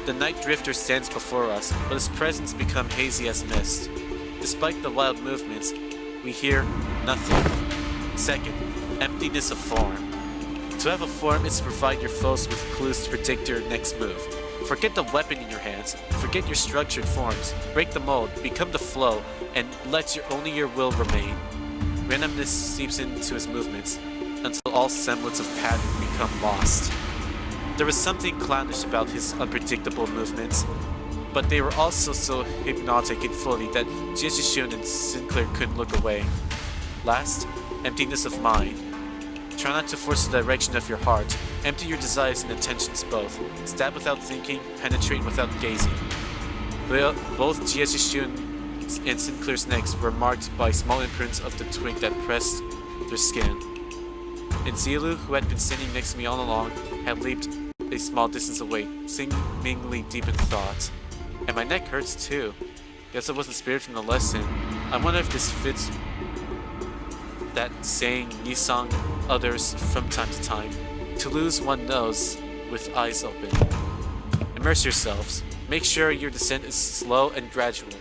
The night drifter stands before us, but his presence becomes hazy as mist. Despite the wild movements, we hear nothing. Second, emptiness of form. To have a form is to provide your foes with clues to predict your next move. Forget the weapon in your hands, forget your structured forms, break the mold, become the flow, and let only your will remain. Randomness seeps into his movements, until all semblance of pattern become lost. There was something clownish about his unpredictable movements, but they were also so hypnotic and fully that Jishishun and Sinclair couldn't look away. Last, emptiness of mind. Try not to force the direction of your heart. Empty your desires and intentions both. Stab without thinking, penetrate without gazing. Both Jishishun and Sinclair's necks were marked by small imprints of the twig that pressed their skin. And Zilu, who had been sitting next to me all along, had leaped a small distance away, seemingly deep in thought. And my neck hurts too. Guess I wasn't spared from the lesson. I wonder if this fits that saying Nisang others from time to time. To lose one knows with eyes open. Immerse yourselves. Make sure your descent is slow and gradual.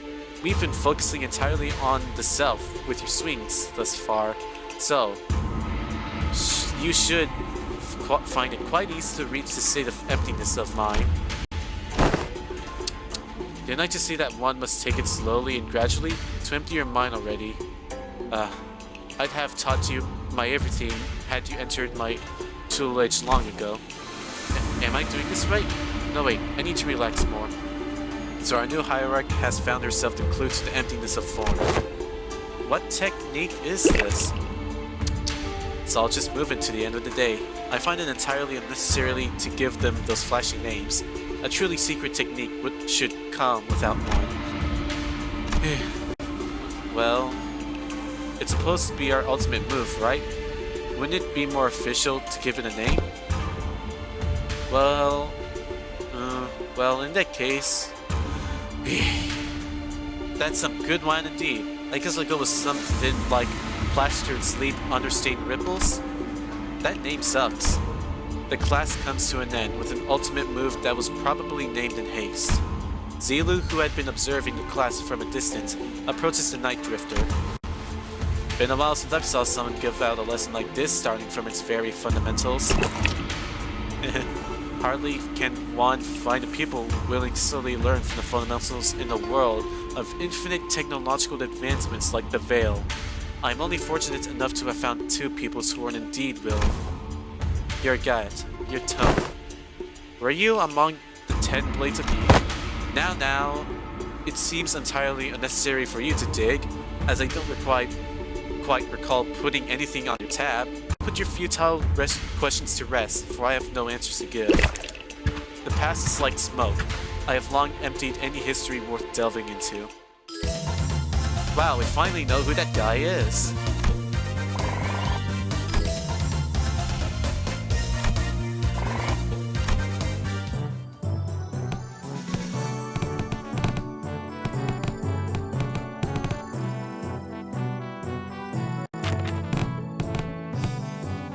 We've been focusing entirely on the self with your swings thus far, so you should find it quite easy to reach the state of emptiness of mind. Didn't I just say that one must take it slowly and gradually to empty your mind already? I'd have taught you my everything had you entered my tutelage long ago. Am I doing this right? No wait, I need to relax more. So our new hierarch has found herself the clue to the emptiness of form. What technique is this? It's all just movement to the end of the day. I find it entirely unnecessary to give them those flashy names. A truly secret technique should come without one. Well, it's supposed to be our ultimate move, right? Wouldn't it be more official to give it a name? Well, in that case... That's some good wine indeed. I guess I'll go with something like Plastered Sleep Understained Ripples? That name sucks. The class comes to an end with an ultimate move that was probably named in haste. Zilu, who had been observing the class from a distance, approaches the Night Drifter. Been a while since I saw someone give out a lesson like this, starting from its very fundamentals. Hardly can one find a pupil willing to slowly learn from the fundamentals in a world of infinite technological advancements like the Veil. I'm only fortunate enough to have found two pupils who are indeed willing. Your guide, your tone. Were you among the 10 blades of Eve? Now, it seems entirely unnecessary for you to dig, as I don't quite recall putting anything on your tab. Put your futile questions to rest, for I have no answers to give. The past is like smoke. I have long emptied any history worth delving into. Wow, we finally know who that guy is.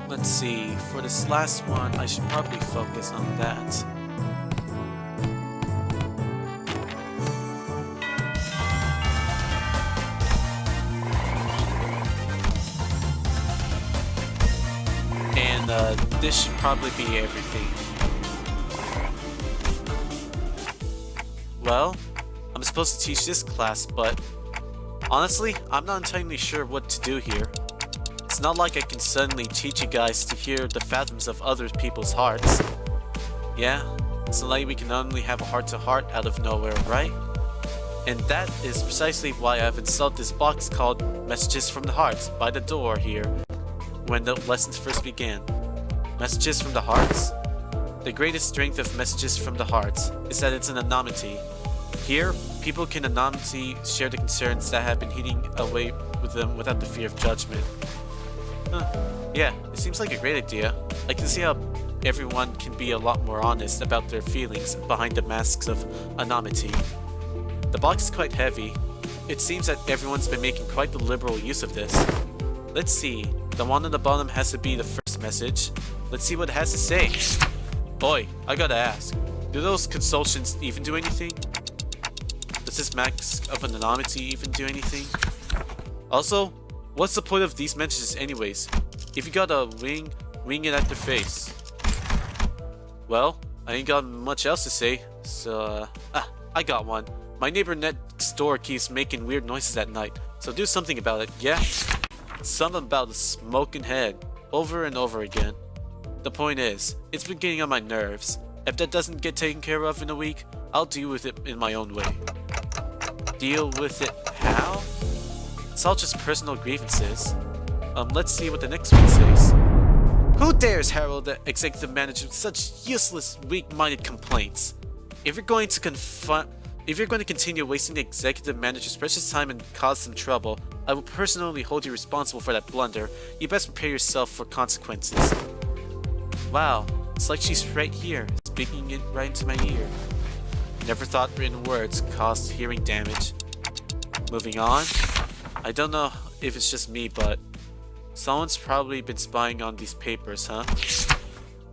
Let's see, for this last one, I should probably focus on that. And this should probably be everything. Well, I'm supposed to teach this class, but honestly, I'm not entirely sure what to do here. It's not like I can suddenly teach you guys to hear the fathoms of other people's hearts. Yeah, it's not like we can only have a heart-to-heart out of nowhere, right? And that is precisely why I've installed this box called Messages from the Hearts by the door here when the lessons first began. Messages from the Hearts? The greatest strength of Messages from the Hearts is that it's an anonymity. Here, people can anonymously share the concerns that have been eating away with them without the fear of judgment. Yeah, it seems like a great idea. I can see how everyone can be a lot more honest about their feelings behind the masks of anonymity. The box is quite heavy. It seems that everyone's been making quite the liberal use of this. Let's see, the one on the bottom has to be the first message. Let's see what it has to say. Boy, I gotta ask, do those consultations even do anything? Does this mask of anonymity even do anything? Also, what's the point of these messages anyways? If you gotta wing it at their face. Well, I ain't got much else to say, so I got one. My neighbor next door keeps making weird noises at night, so do something about it, yeah? Something about the smoking head, over and over again. The point is, it's been getting on my nerves. If that doesn't get taken care of in a week, I'll deal with it in my own way. Deal with it how? It's all just personal grievances. Let's see what the next one says. Who dares herald the executive manager with such useless, weak-minded complaints? If you're going to continue wasting the executive manager's precious time and cause some trouble, I will personally hold you responsible for that blunder. You best prepare yourself for consequences. Wow, it's like she's right here, speaking it right into my ear. Never thought written words caused hearing damage. Moving on. I don't know if it's just me, but someone's probably been spying on these papers, huh?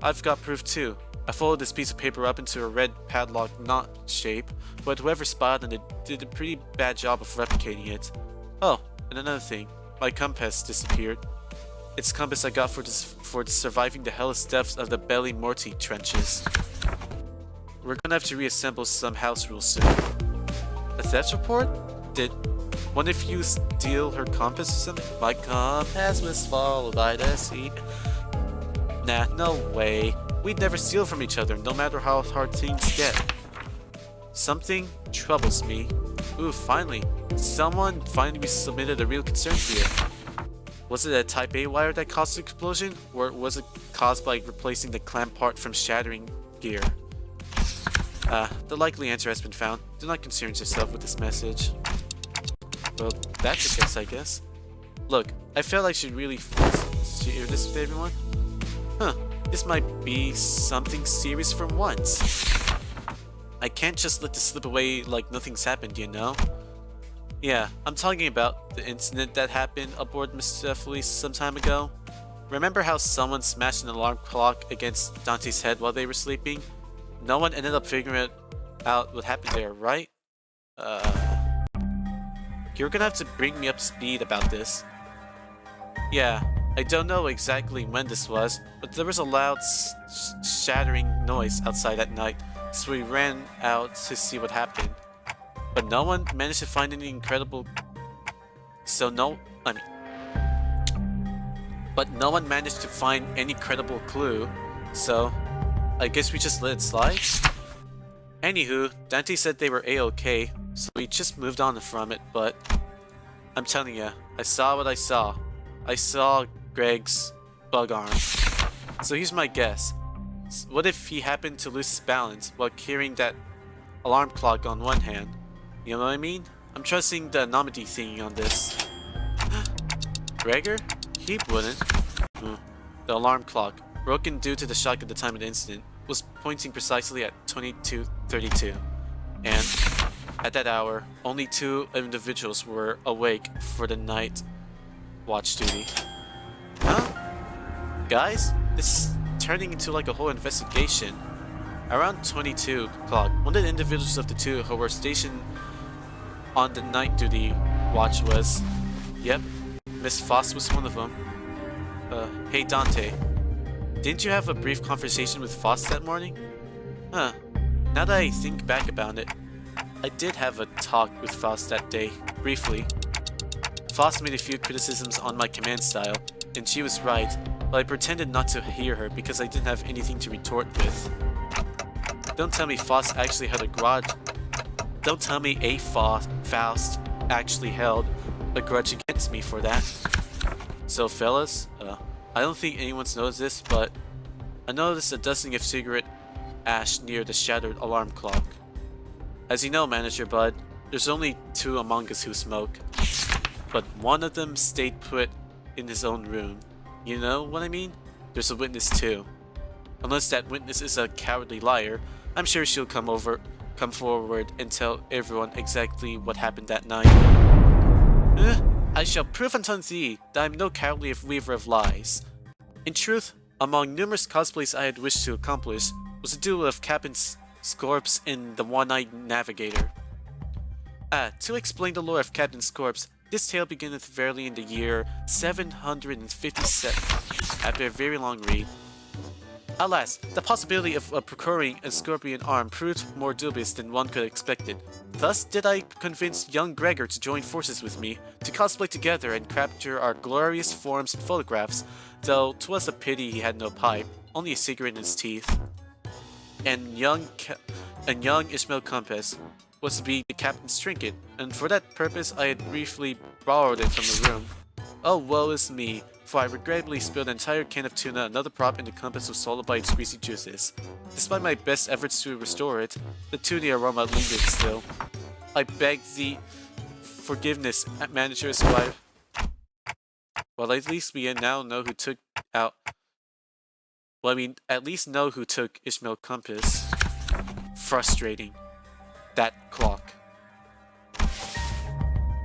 I've got proof too. I folded this piece of paper up into a red padlock knot shape, but whoever spied on it did a pretty bad job of replicating it. Oh, and another thing, my compass disappeared. It's compass I got for surviving the hellish depths of the Belly Morty trenches. We're gonna have to reassemble some house rules soon. A theft report? Did one of you steal her compass or something? My compass was swallowed by the sea. Nah, no way. We'd never steal from each other, no matter how hard things get. Something troubles me. Ooh, finally. Someone finally submitted a real concern here. Was it a Type A wire that caused the explosion? Or was it caused by replacing the clamp part from shattering gear? The likely answer has been found. Do not concern yourself with this message. Well, that's a guess, I guess. Look, I felt I should really share this with everyone. Huh, this might be something serious for once. I can't just let this slip away like nothing's happened, you know? Yeah, I'm talking about the incident that happened aboard Mistopheles some time ago. Remember how someone smashed an alarm clock against Dante's head while they were sleeping? No one ended up figuring out what happened there, right? You're gonna have to bring me up to speed about this. Yeah, I don't know exactly when this was, but there was a loud shattering noise outside at night, so we ran out to see what happened. But no one managed to find any incredible... But no one managed to find any credible clue, so I guess we just let it slide? Anywho, Dante said they were A-okay, so we just moved on from it, but... I'm telling ya, I saw what I saw. I saw Greg's bug arm. So here's my guess. What if he happened to lose his balance while carrying that alarm clock on one hand? You know what I mean? I'm trusting the anomaly thingy on this. Gregor? He wouldn't. The alarm clock, broken due to the shock at the time of the incident, was pointing precisely at 22:32. And at that hour, only 2 individuals were awake for the night watch duty. Huh? Guys, this is turning into like a whole investigation. Around 22 o'clock, one of the individuals of the 2 who were stationed on the night duty watch was... Yep, Miss Foss was one of them. Hey Dante, didn't you have a brief conversation with Foss that morning? Huh, now that I think back about it, I did have a talk with Foss that day, briefly. Foss made a few criticisms on my command style, and she was right, but I pretended not to hear her because I didn't have anything to retort with. Don't tell me Foss actually had a grudge. Don't tell me Faust actually held a grudge against me for that. So fellas, I don't think anyone's noticed this, but I noticed a dusting of cigarette ash near the shattered alarm clock. As you know, Manager Bud, there's only 2 among us who smoke. But one of them stayed put in his own room. You know what I mean? There's a witness too. Unless that witness is a cowardly liar, I'm sure she'll come forward and tell everyone exactly what happened that night. I shall prove unto thee that I am no cowardly weaver of lies. In truth, among numerous cosplays I had wished to accomplish was a duel of Captain Scorps and the One-Eyed Navigator. To explain the lore of Captain Scorps, this tale beginneth verily in the year 757, after a very long read. Alas, the possibility of procuring a scorpion arm proved more dubious than one could have expected. Thus did I convince young Gregor to join forces with me, to cosplay together and capture our glorious forms and photographs, though 'twas a pity he had no pipe, only a cigarette in his teeth. And young Ishmael Compass was to be the captain's trinket, and for that purpose I had briefly borrowed it from the room. Oh, woe is me, for I regrettably spilled an entire can of tuna, another prop, and the compass was swallowed by its greasy juices. Despite my best efforts to restore it, the tuna aroma lingered still. I beg thee forgiveness, Manager's wife. Well, at least we now know who took out... Well, I mean, at least know who took Ishmael Compass. Frustrating. That clock.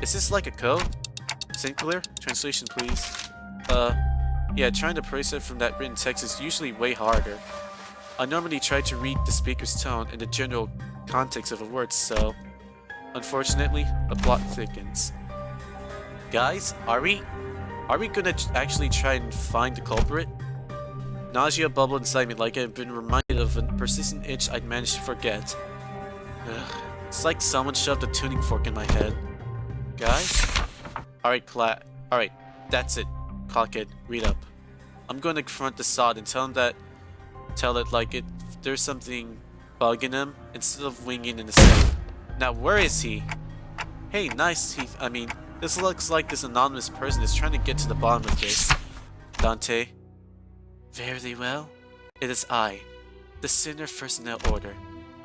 Is this like a code? Sinclair? Translation, please. Yeah, trying to parse it from that written text is usually way harder. I normally try to read the speaker's tone and the general context of a word, so... Unfortunately, the plot thickens. Guys, are we gonna actually try and find the culprit? Nausea bubbled inside me like I had been reminded of a persistent itch I'd managed to forget. Ugh, it's like someone shoved a tuning fork in my head. Guys? Alright, that's it. Cockhead, read up. I'm going to confront the sod and tell it like there's something bugging him instead of winging in the same. Now where is he? Hey, nice teeth. This looks like this anonymous person is trying to get to the bottom of this. Dante. Very well. It is I, the Sinner Personnel Order.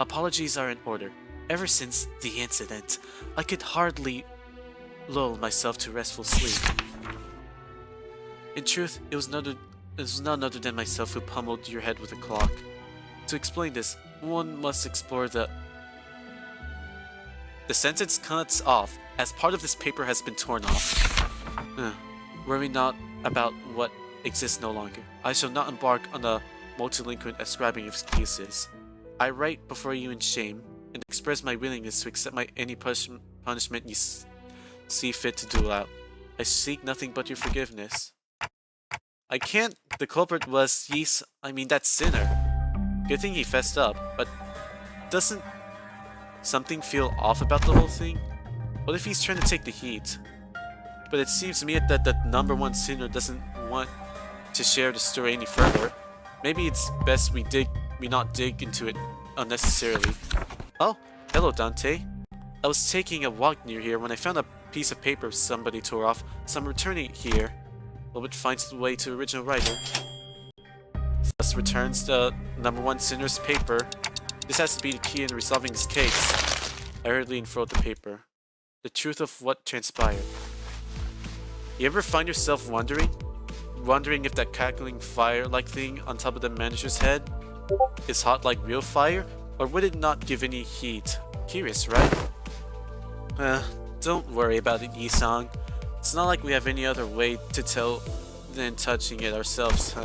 Apologies are in order. Ever since the incident, I could hardly lull myself to restful sleep. In truth, it was none other than myself who pummeled your head with a clock. To explain this, one must explore the sentence cuts off, as part of this paper has been torn off. Worry not about what exists no longer. I shall not embark on a multilingual ascribing excuses. I write before you in shame, and express my willingness to accept any punishment you see fit to dole out. I seek nothing but your forgiveness. I can't. The culprit was that sinner. Good thing he fessed up, but doesn't something feel off about the whole thing? What if he's trying to take the heat? But it seems to me that the number one sinner doesn't want to share the story any further. Maybe it's best we not dig into it unnecessarily. Oh, hello Dante. I was taking a walk near here when I found a piece of paper somebody tore off, so I'm returning it here. Hope it finds the way to original writer. Thus returns the number one sinner's paper. This has to be the key in resolving this case. I hurriedly unfurled the paper. The truth of what transpired. You ever find yourself wondering if that crackling fire-like thing on top of the manager's head is hot like real fire, or would it not give any heat? Curious, right? Don't worry about it, Yi-sang. It's not like we have any other way to tell than touching it ourselves,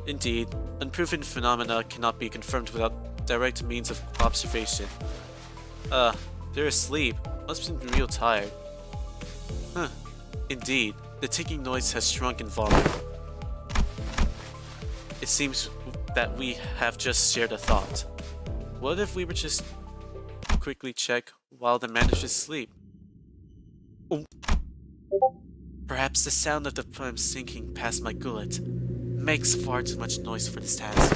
Indeed. Unproven phenomena cannot be confirmed without direct means of observation. They're asleep. Must have been real tired. Indeed. The ticking noise has shrunk in volume. It seems that we have just shared a thought. What if we were just quickly check while the manager's asleep? Oh. Perhaps the sound of the poem sinking past my gullet makes far too much noise for this task.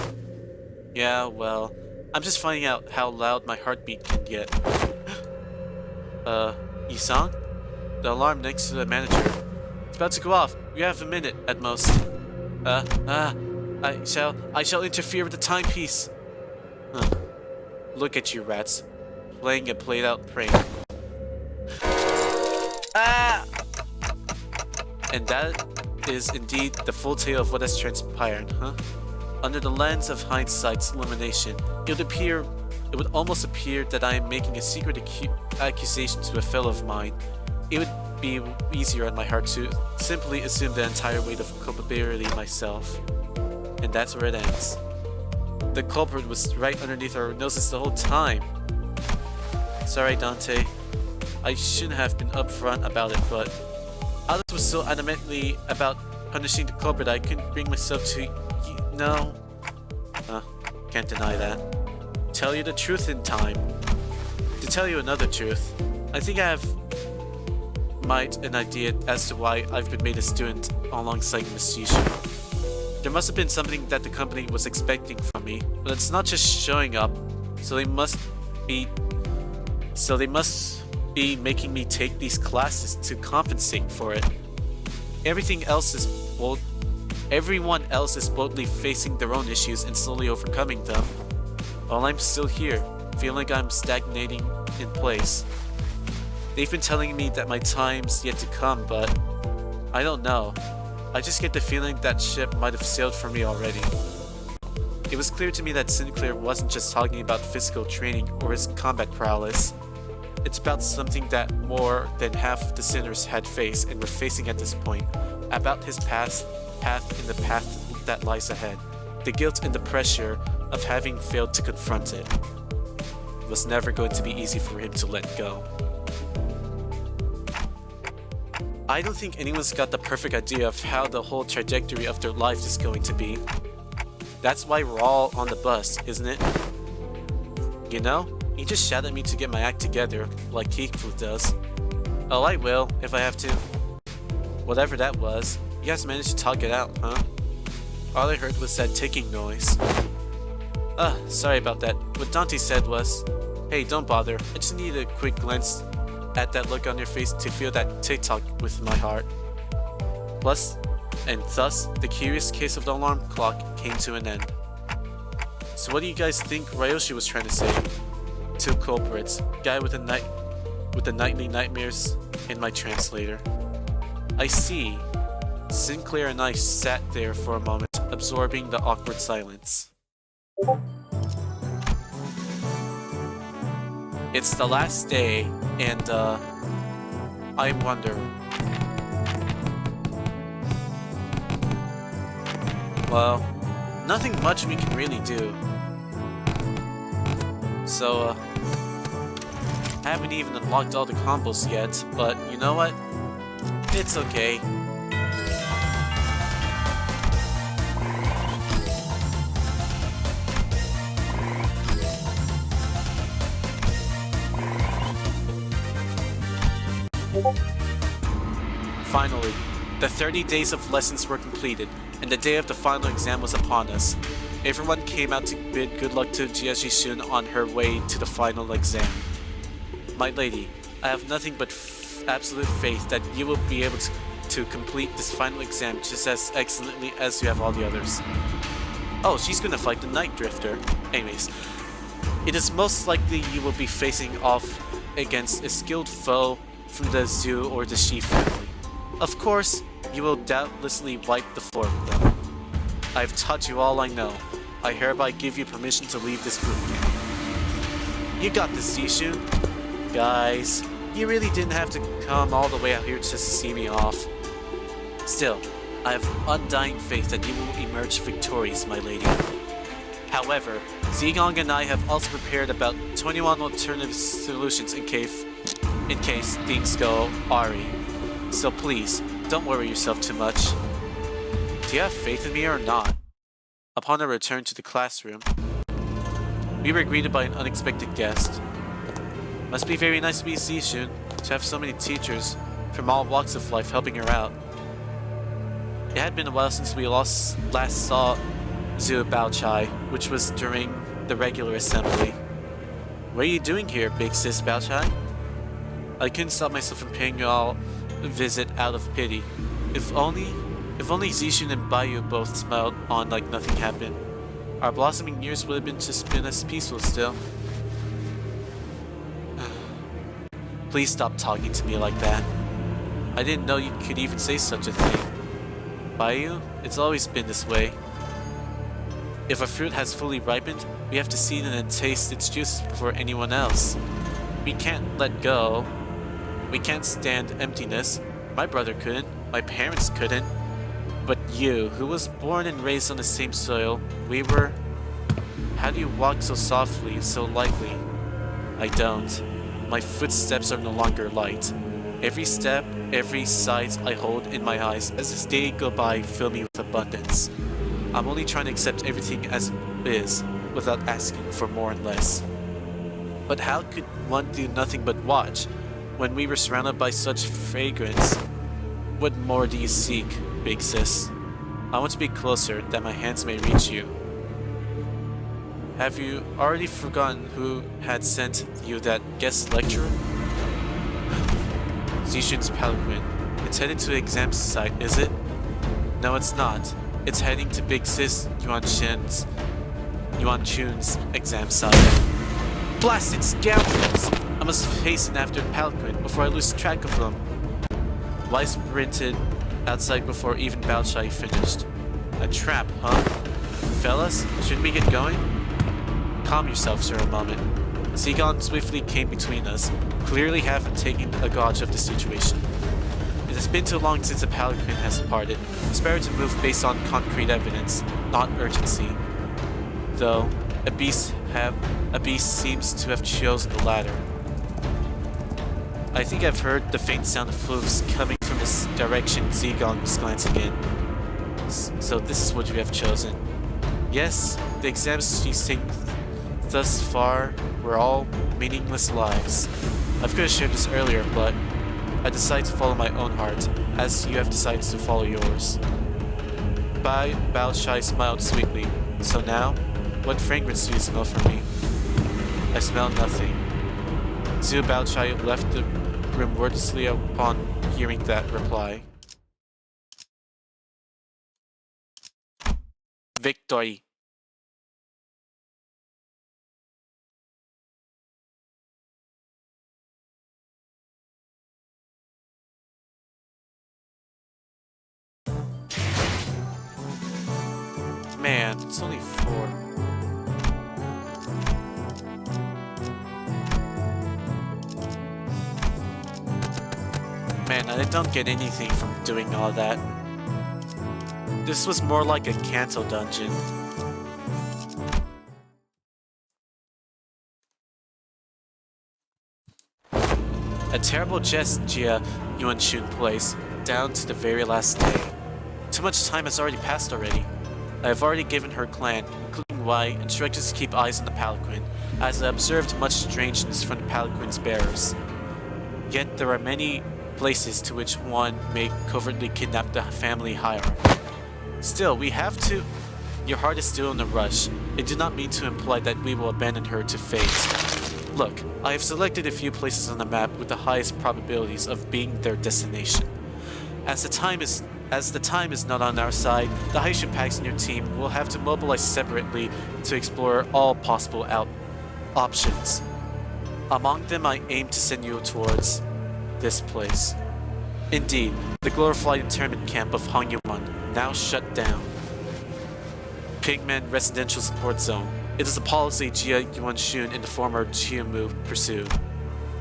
Yeah, well, I'm just finding out how loud my heartbeat can get. Yi-sang? The alarm next to the manager. It's about to go off. You have a minute at most. I shall interfere with the timepiece. Look at you rats, playing a played-out prank. And that is indeed the full tale of what has transpired, Under the lens of hindsight's illumination, it would almost appear that I am making a secret accusation to a fellow of mine. It would be easier on my heart to simply assume the entire weight of culpability myself. And that's where it ends. The culprit was right underneath our noses the whole time. Sorry, Dante. I shouldn't have been upfront about it, but Alice was so adamantly about punishing the culprit I couldn't bring myself to, can't deny that. Tell you the truth in time. To tell you another truth, I think I have an idea as to why I've been made a student alongside Miss Yishu. There must have been something that the company was expecting from me, but it's not just showing up, so they must be making me take these classes to compensate for it. Everyone else is boldly facing their own issues and slowly overcoming them, while I'm still here, feeling like I'm stagnating in place. They've been telling me that my time's yet to come, but I don't know. I just get the feeling that ship might have sailed for me already. It was clear to me that Sinclair wasn't just talking about physical training or his combat prowess. It's about something that more than half of the sinners had faced and were facing at this point, about his path in the path that lies ahead, the guilt and the pressure of having failed to confront it. It was never going to be easy for him to let go. I don't think anyone's got the perfect idea of how the whole trajectory of their life is going to be. That's why we're all on the bus, isn't it? You know, he just shouted at me to get my act together, like Keithful does. Oh, I will, if I have to. Whatever that was, you guys managed to talk it out, huh? All I heard was that ticking noise. Sorry about that. What Dante said was, Hey, don't bother. I just need a quick glance at that look on your face to feel that tick-tock with my heart. Thus, the curious case of the alarm clock came to an end. So what do you guys think Ryoshi was trying to say? Two culprits, guy with the nightly nightmares, and my translator. I see. Sinclair and I sat there for a moment, absorbing the awkward silence. It's the last day, and I wonder. Well, nothing much we can really do. So, I haven't even unlocked all the combos yet, but you know what? It's okay. Finally, the 30 days of lessons were completed, and the day of the final exam was upon us. Everyone came out to bid good luck to Jiaji-shun on her way to the final exam. My lady, I have nothing but absolute faith that you will be able to complete this final exam just as excellently as you have all the others. Oh, she's gonna fight the Night Drifter. Anyways, it is most likely you will be facing off against a skilled foe from the Zhu or the Shi family. Of course, you will doubtlessly wipe the floor with them. I've taught you all I know. I hereby give you permission to leave this boot camp. You got this, Zishun. Guys, you really didn't have to come all the way out here just to see me off. Still, I have undying faith that you will emerge victorious, my lady. However, Zigong and I have also prepared about 21 alternative solutions in case things go awry. So please, don't worry yourself too much. Do you have faith in me or not? Upon our return to the classroom, we were greeted by an unexpected guest. Must be very nice to be Zishun, to have so many teachers from all walks of life helping her out. It had been a while since we last saw Zhu Baochai, which was during the regular assembly. What are you doing here, big sis Baochai? I couldn't stop myself from paying you all a visit out of pity. If only Zishun and Bayu both smiled on like nothing happened. Our blossoming years would have been as peaceful still. Please stop talking to me like that. I didn't know you could even say such a thing. Bayu, it's always been this way. If a fruit has fully ripened, we have to see it and taste its juices before anyone else. We can't let go. We can't stand emptiness. My brother couldn't. My parents couldn't. But you, who was born and raised on the same soil, we were... How do you walk so softly, so lightly? I don't. My footsteps are no longer light. Every step, every sight I hold in my eyes as this day go by fill me with abundance. I'm only trying to accept everything as it is, without asking for more and less. But how could one do nothing but watch, when we were surrounded by such fragrance? What more do you seek, big sis? I want to be closer, that my hands may reach you. Have you already forgotten who had sent you that guest lecturer? Zishun's palanquin. It's headed to the exam site, is it? No, it's not. It's heading to Big Sis Yuan Chun's exam site. Blasted scoundrels! I must hasten after the palanquin before I lose track of them. Why sprinted outside before even Baochai finished? A trap, huh? Fellas, shouldn't we get going? Calm yourself, sir, a moment. Zigong swiftly came between us, clearly having taken a gauge of the situation. It has been too long since the palanquin has departed. It's better to move based on concrete evidence, not urgency. Though, a beast seems to have chosen the latter. I think I've heard the faint sound of hooves coming from this direction Zigong was glancing in. So this is what you have chosen. Yes, the exams she's taken thus far were all meaningless lies. I could have shared this earlier, but I decided to follow my own heart, as you have decided to follow yours. Baochai smiled sweetly. So now, what fragrance do you smell from me? I smell nothing. Zhu Baochai left the room wordlessly upon hearing that reply. Victory. Man, it's only 4. Man, I don't get anything from doing all that. This was more like a Kanto dungeon. A terrible jest Jia Yuanshun plays, down to the very last day. Too much time has already passed already. I have already given her clan, including Wei, instructions to keep eyes on the palanquin, as I observed much strangeness from the palanquin's bearers. Yet there are many places to which one may covertly kidnap the family hierarch. Still, we have to... Your heart is still in a rush. I do not mean to imply that we will abandon her to fate. Look, I have selected a few places on the map with the highest probabilities of being their destination. As the time is not on our side, the Haishu packs in your team will have to mobilize separately to explore all possible options. Among them, I aim to send you towards this place. Indeed, the glorified internment camp of Hangyuan, now shut down. Pigmen Residential Support Zone. It is a policy Jia Yuanshun and the former Chiamu pursue.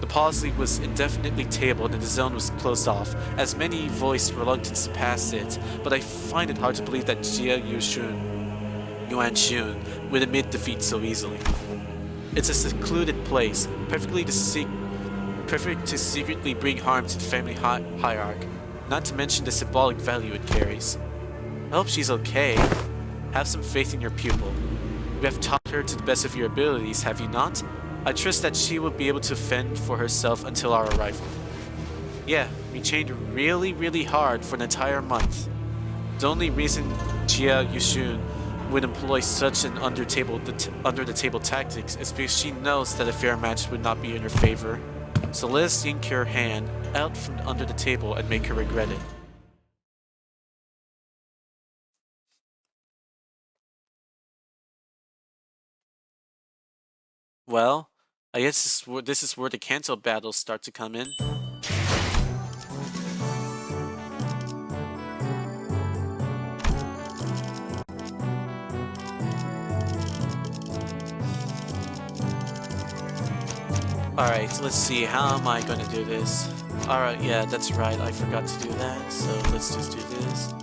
The policy was indefinitely tabled and the zone was closed off, as many voiced reluctance to pass it, but I find it hard to believe that Jia Yuanshun would admit defeat so easily. It's a secluded place, perfect to secretly bring harm to the family hierarch, not to mention the symbolic value it carries. I hope she's okay. Have some faith in your pupil. You have taught her to the best of your abilities, have you not? I trust that she will be able to fend for herself until our arrival. Yeah, we trained really hard for an entire month. The only reason Jia Yushun would employ such an under-the-table tactics is because she knows that a fair match would not be in her favor. So let us yank her hand out from under the table and make her regret it. Well, I guess this is where the Kanto battles start to come in. Alright, let's see, how am I gonna do this? Alright, yeah, that's right, I forgot to do that, so let's just do this.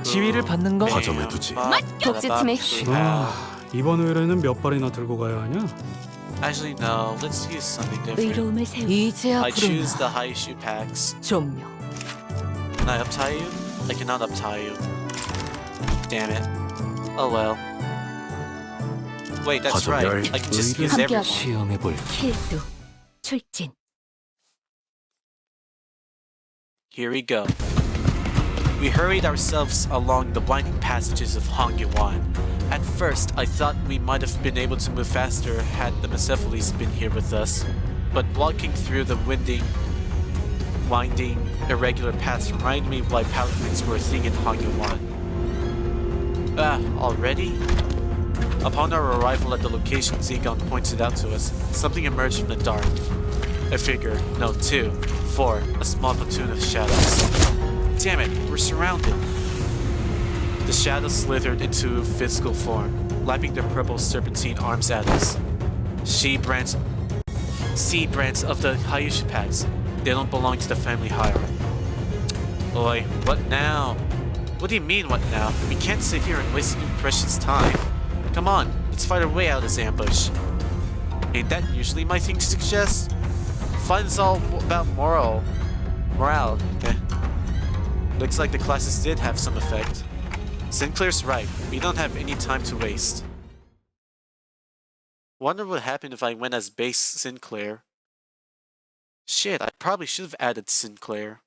지위를 받는 거
가점에 두지.
독재팀의
이번 의뢰는 몇 발이나 들고 가야 하냐?
Actually, no, let's use something different.
의로움을 이제야
I choose the Haishu packs.
종료.
Can I uptie you? I cannot uptie you. Damn it. Oh well. Wait, that's right. I can just use everyone.
시험해볼
필두 출진.
Here we go. We hurried ourselves along the winding passages of Hangyuan. At first, I thought we might have been able to move faster had the Mecephalese been here with us, but walking through the winding, irregular paths reminded me why paladins were a thing in Hangyuan. Already? Upon our arrival at the location Zegon pointed out to us, something emerged from the dark. A figure, no, 2, 4, a small platoon of shadows. Damn it, we're surrounded. The shadows slithered into physical form, lapping their purple serpentine arms at us. Seed brands of the Haishu packs. They don't belong to the family hierarchy. Oi, what now? What do you mean, what now? We can't sit here and waste precious time. Come on, let's fight our way out of this ambush. Ain't that usually my thing to suggest? Fun is all about morale. Looks like the classes did have some effect. Sinclair's right, we don't have any time to waste. Wonder what happened if I went as base Sinclair. Shit, I probably should have added Sinclair.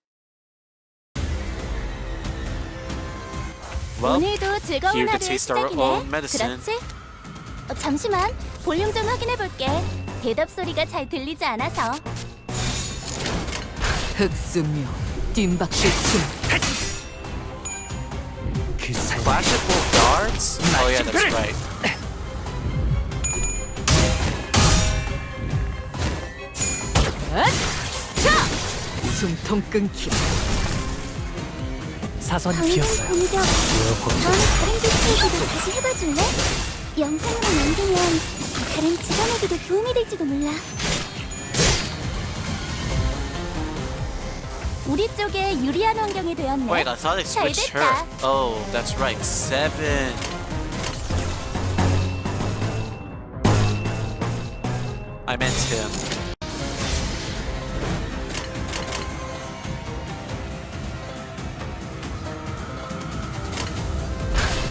Well,
오늘도 즐거운
here to
하루의
taste our
시작이네.
own medicine.
그렇지? 잠시만. 볼륨 좀 확인해볼게. 대답 소리가 잘 들리지 않아서.
흑수묘 뜀박질춤 그 삶
Clash of both guards? Oh yeah, that's right.
숨통 끊기
사선이
방금
비었어요.
공격. 다음에 다른 기체에게도 다시 해봐줄래? 영상으로 남기면 다른 직원에게도 도움이 될지도 몰라. 우리 쪽에 유리한 환경이 되었네.
Wait, I thought they
잘
switched her.
됐다.
Oh, that's right. 7. I meant him.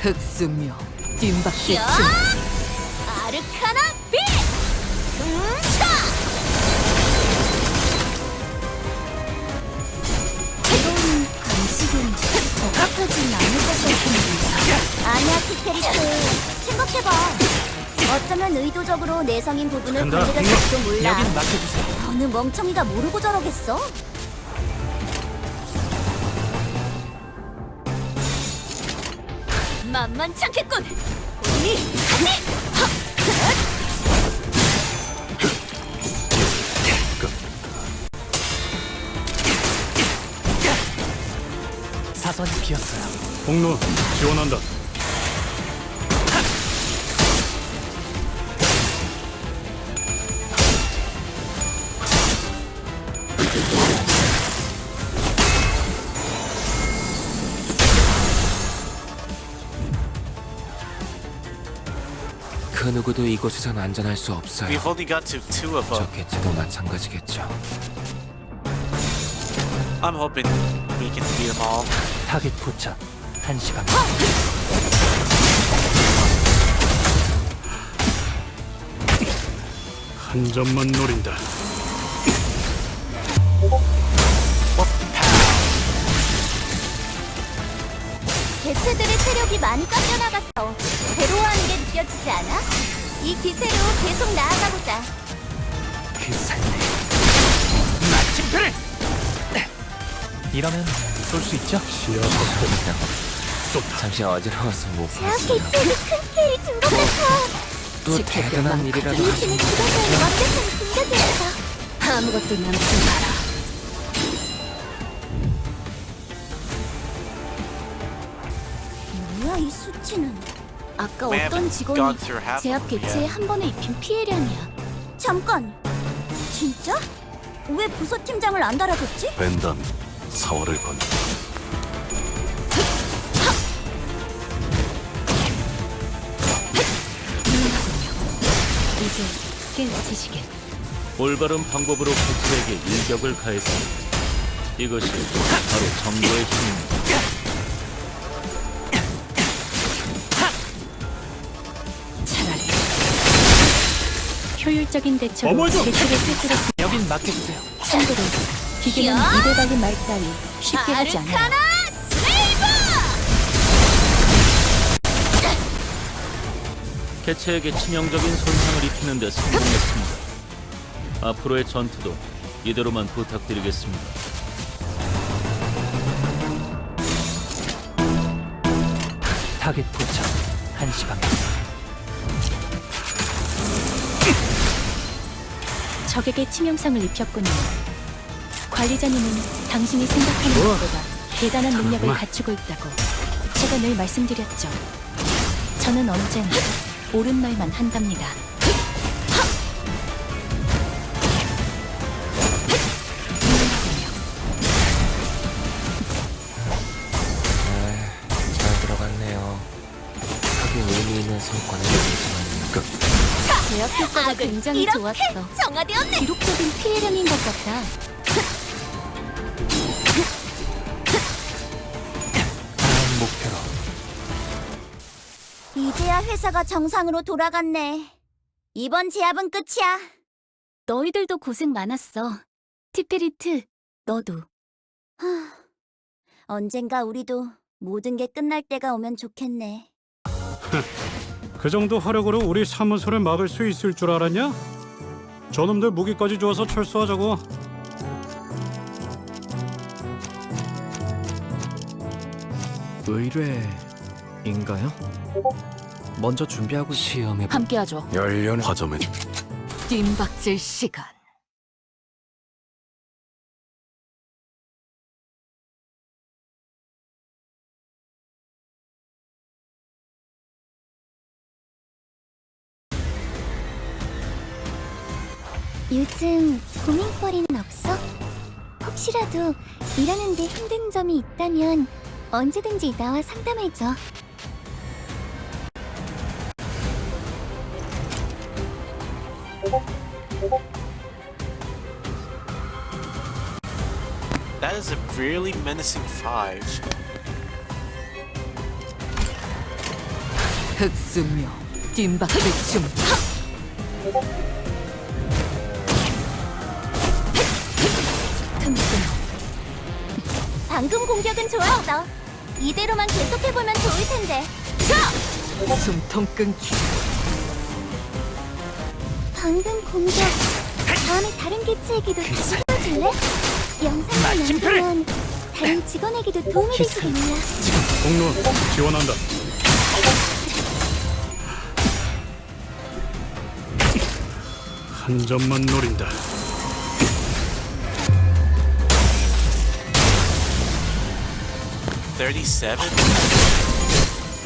흑수묘 뜀박질춤
아르카나 빛! 차! 이런 방식은 적합하진 않을 것 같은데. 아니야, 티페리트. 생각해봐. 어쩌면 의도적으로 내성인 부분을
간다.
건드렸을지도 몰라.
여긴 맡겨주세요.
어느 멍청이가 모르고 저러겠어? 만만찮겠군. 우리
사선이 비었어요.
공로 지원한다.
그 누구도 이곳에선 안전할 수 없어요.
We've only got to 2 of
저
them.
개체도 마찬가지겠죠.
I'm hoping we can beat them all.
타겟 포착. 1시 방.
한 점만 노린다.
개체들의 체력이 많이 깎여나갔어. 괴로워하는 게 느껴지지 않아? 이 기세로 계속 나아가보자.
그 삶의 마침표를. 이러면 쏠 수 있죠?
시야 확보. 쏟다.
잠시 어지러워서 못
저
봤어요.
개체를 큰 피해를 준 것 같아.
또
지켜볼
대단한
만큼
일이라도
우리
하신
팀의
거
주변에 완벽한 공격이었어.
아무것도 남지 마라
뭐야 이 수치는? 아까
We
어떤
haven't
직원이
gone through half
제압
of them
개체에
yet.
한 번에 입힌 피해량이야. 잠깐! 진짜? 왜 부서팀장을 안 달아줬지?
벤담 사활을 건
이제 깨우치시길
올바른 방법으로 개체에게 일격을 가했습니다. 이것이 바로 정보의 힘입니다.
차라리 효율적인 대처로
어머죠!
개체를 꿰뚫었습니다.
여긴 맡겨주세요.
참고로 기계는 입에 달린 말 따위 쉽게 하지 않아요.
아르카나 슬레이브!
개체에게 치명적인 손상을 입히는 데 성공했습니다. 앞으로의 전투도 이대로만 부탁드리겠습니다.
타겟 포착. 1시 방.
적에게 치명상을 입혔군요. 관리자님은 당신이 생각하는 것보다 대단한 능력을
잠깐만.
갖추고 있다고 제가 늘 말씀드렸죠. 저는 언제나 옳은 말만 한답니다.
잘 들어갔네요. 크게 의미 있는 성과는 아니지만
제압 효과가 굉장히
이렇게
좋았어.
정화되었네.
기록적인 피해량인 것 같다.
다음 목표로.
이제야 회사가 정상으로 돌아갔네. 이번 제압은 끝이야.
너희들도 고생 많았어. 티페리트, 너도.
언젠가 우리도 모든 게 끝날 때가 오면 좋겠네.
그 정도 화력으로 우리 사무소를 막을 수 있을 줄 알았냐? 저놈들 무기까지 주어서 철수하자고.
의뢰인가요? 먼저 준비하고
시험에
함께하죠.
열려는 화점은
뜀박질 시간.
요즘 고민거리는 없어? 혹시라도 일하는데 힘든 점이 있다면 언제든지 나와 상담해줘.
That is a really menacing 5.
흑수묘 뜀박질 중.
방금 공격은 좋았어. 이대로만 계속해보면 좋을 텐데.
숨통 끊기.
방금 공격 다음에 다른 개체에게도 시도해줄래? 영상을 남기면 다른 직원에게도 도움이 될지도 몰라.
공론 지원한다. 한 점만 노린다.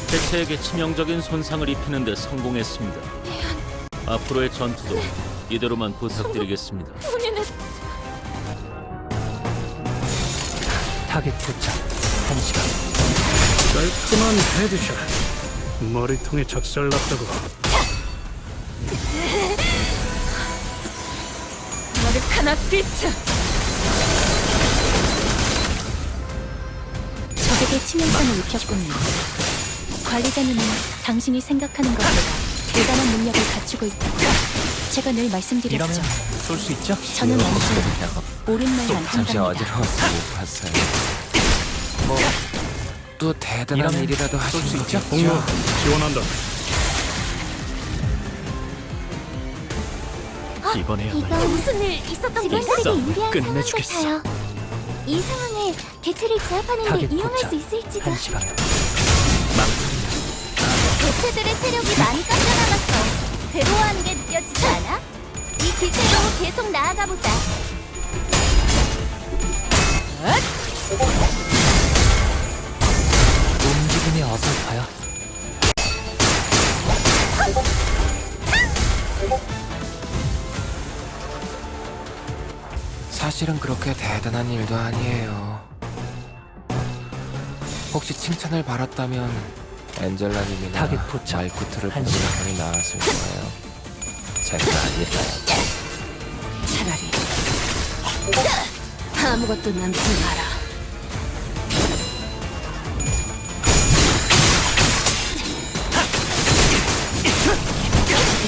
개체에게 치명적인 손상을 입히는 데 성공했습니다. 앞으로의 전투도 이대로만 부탁드리겠습니다.
타겟 포착 1시간.
깔끔한 헤드샷. 머리통에 작살났다고.
마르카나 피트. 적에게 치명상을 입혔군요. 관리자님은 당신이 생각하는 것보다 대단한 능력을 갖추고 있다고 제가 늘 말씀드렸죠.
이러면 쏠 수 있죠?
저는 언제나 옳은 말만
잠시
한답니다.
어지러워서 못 봤어요. 뭐 또 대단한
이러면
일이라도 하실 수 있죠?
공론 지원한다.
이번에야말로
이거 무슨 일 있었던 건가? 직원들에게
싸움을
유리한 상황
끝내주겠어.
같아요. 이 상황을 개체를 제압하는 데
타겟
이용할
포착
수 있을지도.
1시간.
개체들의 체력이 많이 깎여나갔어. 괴로워하는 게 느껴지지 않아? 이 기세로 계속 나아가보자.
움직임이 어설퍼요.
사실은 그렇게 대단한 일도 아니에요. 혹시 칭찬을 받았다면 엔젤라님이나
타겟 포착
말구트를
한
보는 분이 나왔을 거예요. 제가 아니라.
차라리 아무것도 남지 마라.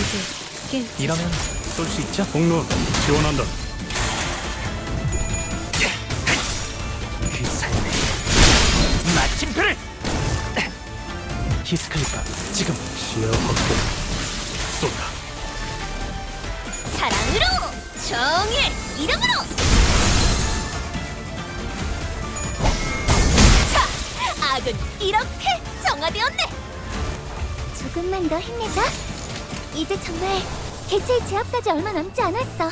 이제 깰
이러면 쏠 수 있죠?
공론 지원한다.
그 삶의 마침표를! 히스클리파 지금
시야 확보. 쏜다.
사랑으로! 정의! 이름으로! 자! 악은 이렇게 정화되었네! 조금만 더 힘내자. 이제 정말 개체의 제압까지 얼마 남지 않았어.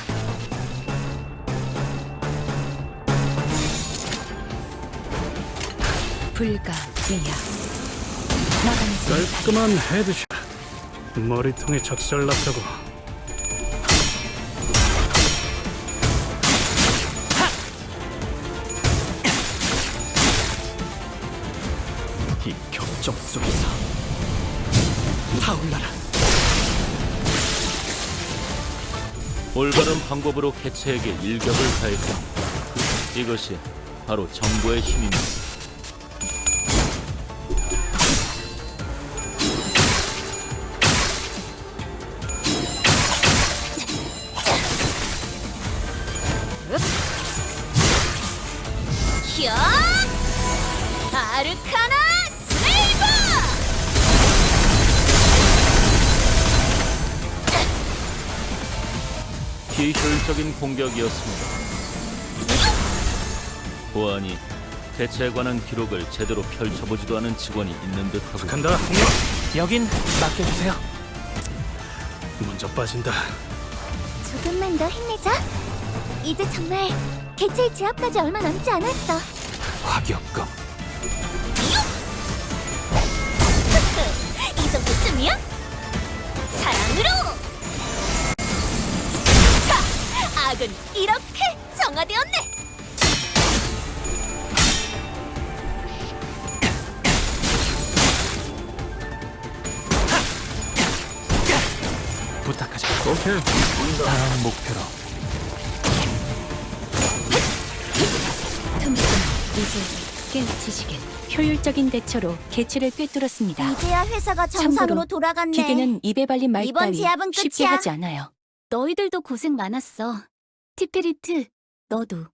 불가비야. 나가는
깔끔한 헤드샷. 머리통에 작살났다고.
이 격정 속에서 타올라라.
올바른 방법으로 개체에게 일격을 가했다. 이것이 바로 정보의 힘입니다.
히어! 아르카나 슬레이버!
비효율적인 공격이었습니다. 보아하니 대체에 관한 기록을 제대로 펼쳐보지도 않은 직원이 있는 듯하고
간다.
여긴 맡겨주세요.
먼저 빠진다.
조금만 더 힘내자. 이제 정말 개체의 제압까지 얼마 남지 않았어.
화격검.
이 정도쯤이야? 사랑으로! 자, 악은 이렇게 정화되었네.
부탁하자.
오케이.
다음 목표로.
틈새는 이제 깨우치시길. 효율적인 대처로 개체를 꿰뚫었습니다.
이제야 회사가
참고로
정상으로 돌아갔네.
기계는 입에 발린 말
이번
따위
제압은
쉽게
끝이야.
하지 않아요. 너희들도 고생 많았어. 티페리트, 너도.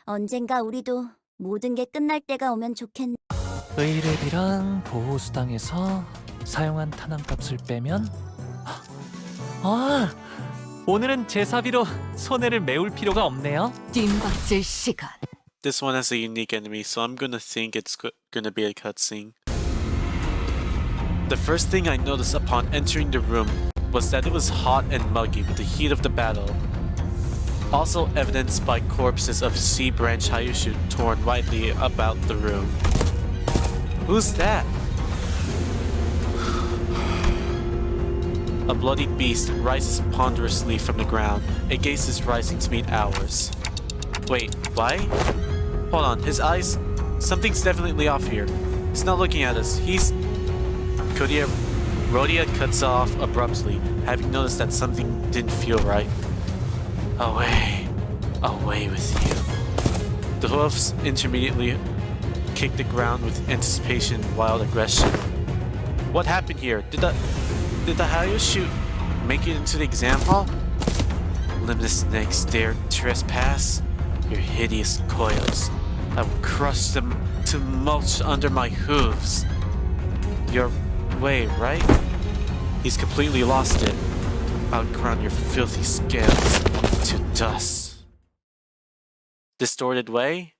언젠가 우리도 모든 게 끝날 때가 오면 좋겠네.
의뢰비랑 보호수당에서 사용한 탄환값을 빼면 아, 오늘은 제사비로 손해를 메울 필요가 없네요.
뒷받칠 시간.
This one has a unique enemy, so I'm gonna think it's gonna be a cutscene. The first thing I noticed upon entering the room was that it was hot and muggy with the heat of the battle. Also evidenced by corpses of Sea Branch Hayushu torn widely about the room. Who's that? A bloody beast rises ponderously from the ground. It gazes rising to meet ours. Wait, why? Hold on, his eyes... Something's definitely off here. He's not looking at us. He's... Rhodia cuts off abruptly, having noticed that something didn't feel right. Away. Away with you. The hoofs intermediately kick the ground with anticipation and wild aggression. What happened here? Did the Hayoshu make it into the exam hall? Limbus snakes dare trespass? Your hideous coils. I will crush them to mulch under my hooves. Your way, right? He's completely lost it. I'll ground your filthy scales to dust. Distorted way?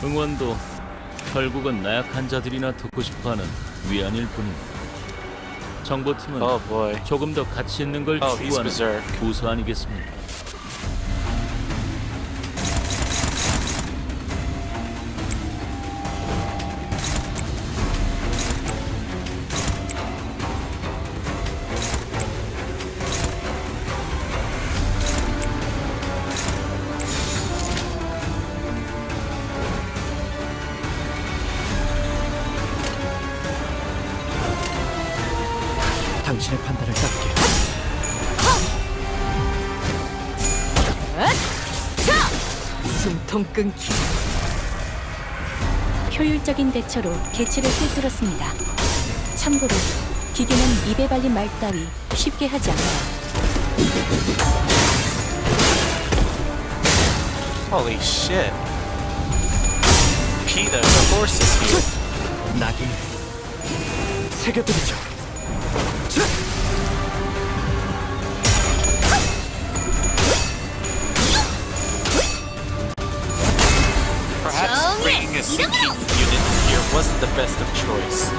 응원도 결국은 나약한 자들이나 듣고 싶어하는 위안일 뿐입니다. 정보팀은
Oh boy.
조금 더 가치 있는 걸
Oh, he's
추구하는
berserk.
부서 아니겠습니까?
당신의 판단을 따르게.
숨통 끊기. 효율적인 대처로 개체를 꿰뚫었습니다. 참고로 기계는 입에 발린 말 따위 쉽게 하지 않아요.
Holy shit. Peter, the horse is here.
낙인 새겨드리죠.
Perhaps bringing a sinking unit here wasn't the best of choice.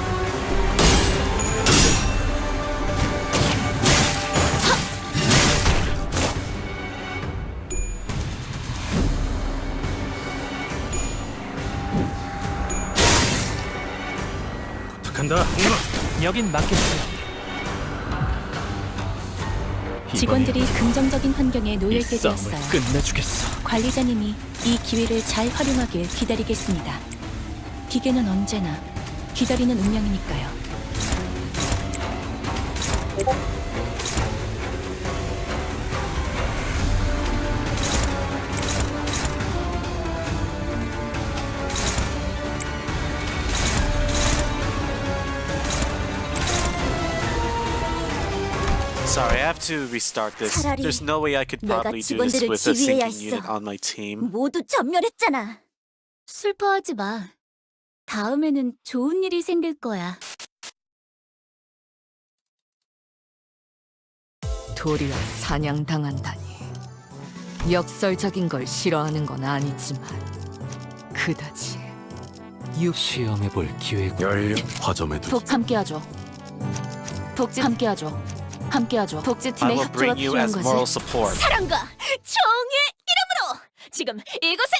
간다.
여긴 맡겨주세요.
직원들이 긍정적인 환경에
이
놓여있게
싸움을
되었어요.
끝내주겠어.
관리자님이 이 기회를 잘 활용하길 기다리겠습니다. 기계는 언제나 기다리는 운명이니까요.
Sorry, I have to restart this.
차라리
There's no way I could
내가
probably do this
직원들을
with a
지휘해야
sinking unit
했어.
on my team.
모두 전멸했잖아.
슬퍼하지 마. 다음에는 좋은 일이 생길 거야.
도리어 사냥당한다니. 역설적인 걸 싫어하는 건 아니지만 그다지
시험해볼 기회가
연료 화점에 두
함께하죠. 함께하죠.
I
독재팀의
will
협조가
bring you
필요한
as
거지.
moral support.
사랑과 정의 이름으로 지금 이곳에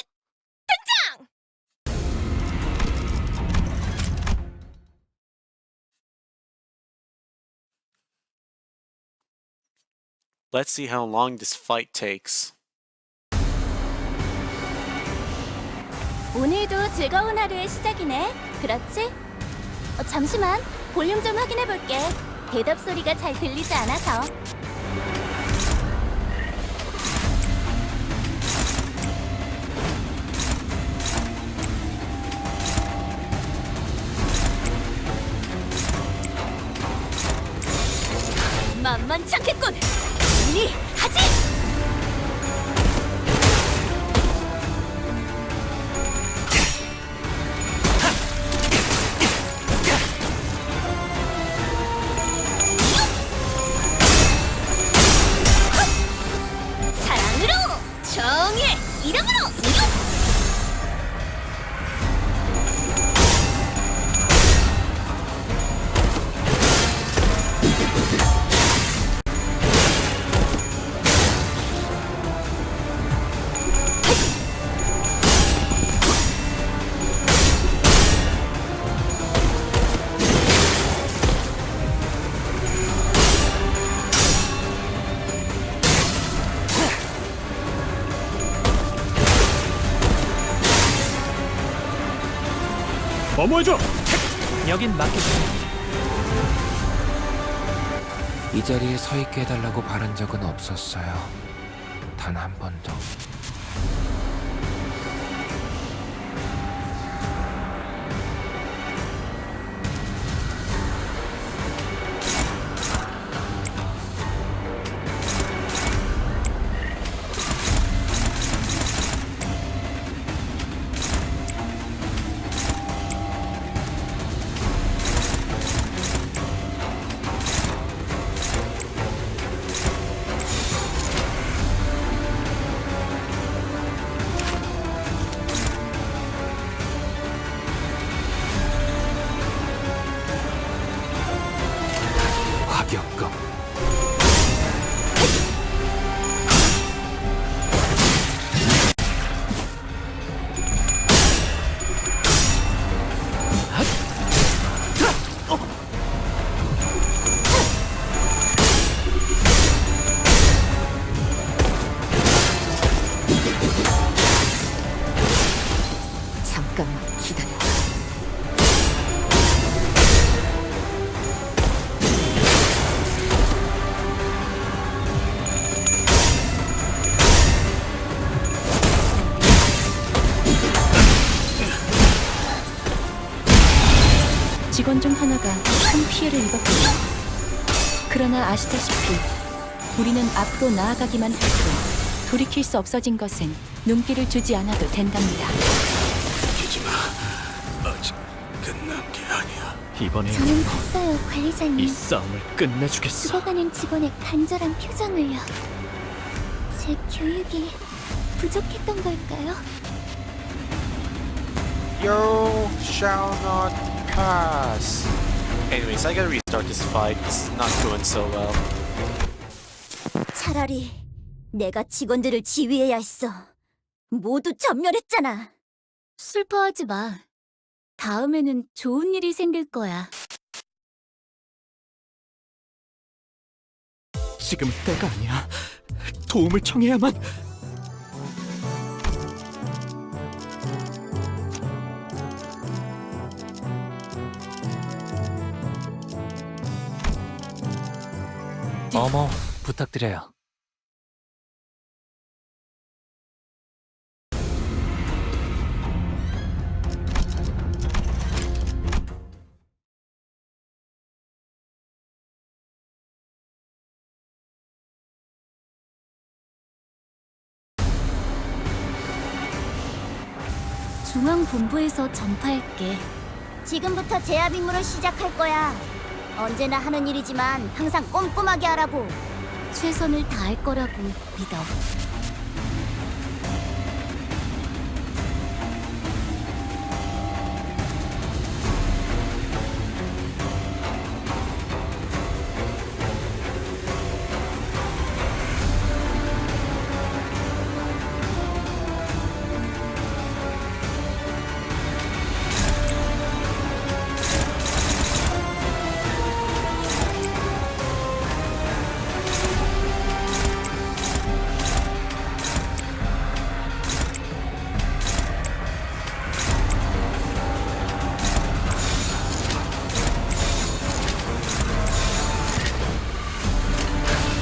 Let's see how long this fight takes.
오늘도 즐거운 하루의 시작이네. 그렇지? 잠시만, 볼륨 좀 확인해 볼게. 대답 소리가 잘 들리지 않아서.
만만치 않겠군. 이니 하지.
사랑으로! 정의 이름으로!
어머해줘.
여긴 맡겨줘.
이 자리에 서 있게 해달라고 바란 적은 없었어요. 단 한 번도. 화격검.
잠깐만 기다려.
직원 중 하나가 큰 피해를 입었군요. 그러나 아시다시피 우리는 앞으로 나아가기만 할 뿐 돌이킬 수 없어진 것엔 눈길을 주지 않아도 된답니다.
하지마. 아직 끝난 게 아니야.
이번에
저는 봤어요, 관리자님.
이 싸움을 끝내주겠어.
죽어가는 직원의 간절한 표정을요. 제 교육이 부족했던 걸까요?
You shall not pass. Anyways, I gotta restart this fight. This is not going so well.
차라리 내가 직원들을 지휘해야 했어. 모두 전멸했잖아.
슬퍼하지 마. 다음에는 좋은 일이 생길 거야.
지금 때가 아니야. 도움을 청해야만.
어머, 부탁드려요.
중앙본부에서 전파할게.
지금부터 제압 임무를 시작할 거야. 언제나 하는 일이지만 항상 꼼꼼하게 하라고. 최선을 다할 거라고 믿어.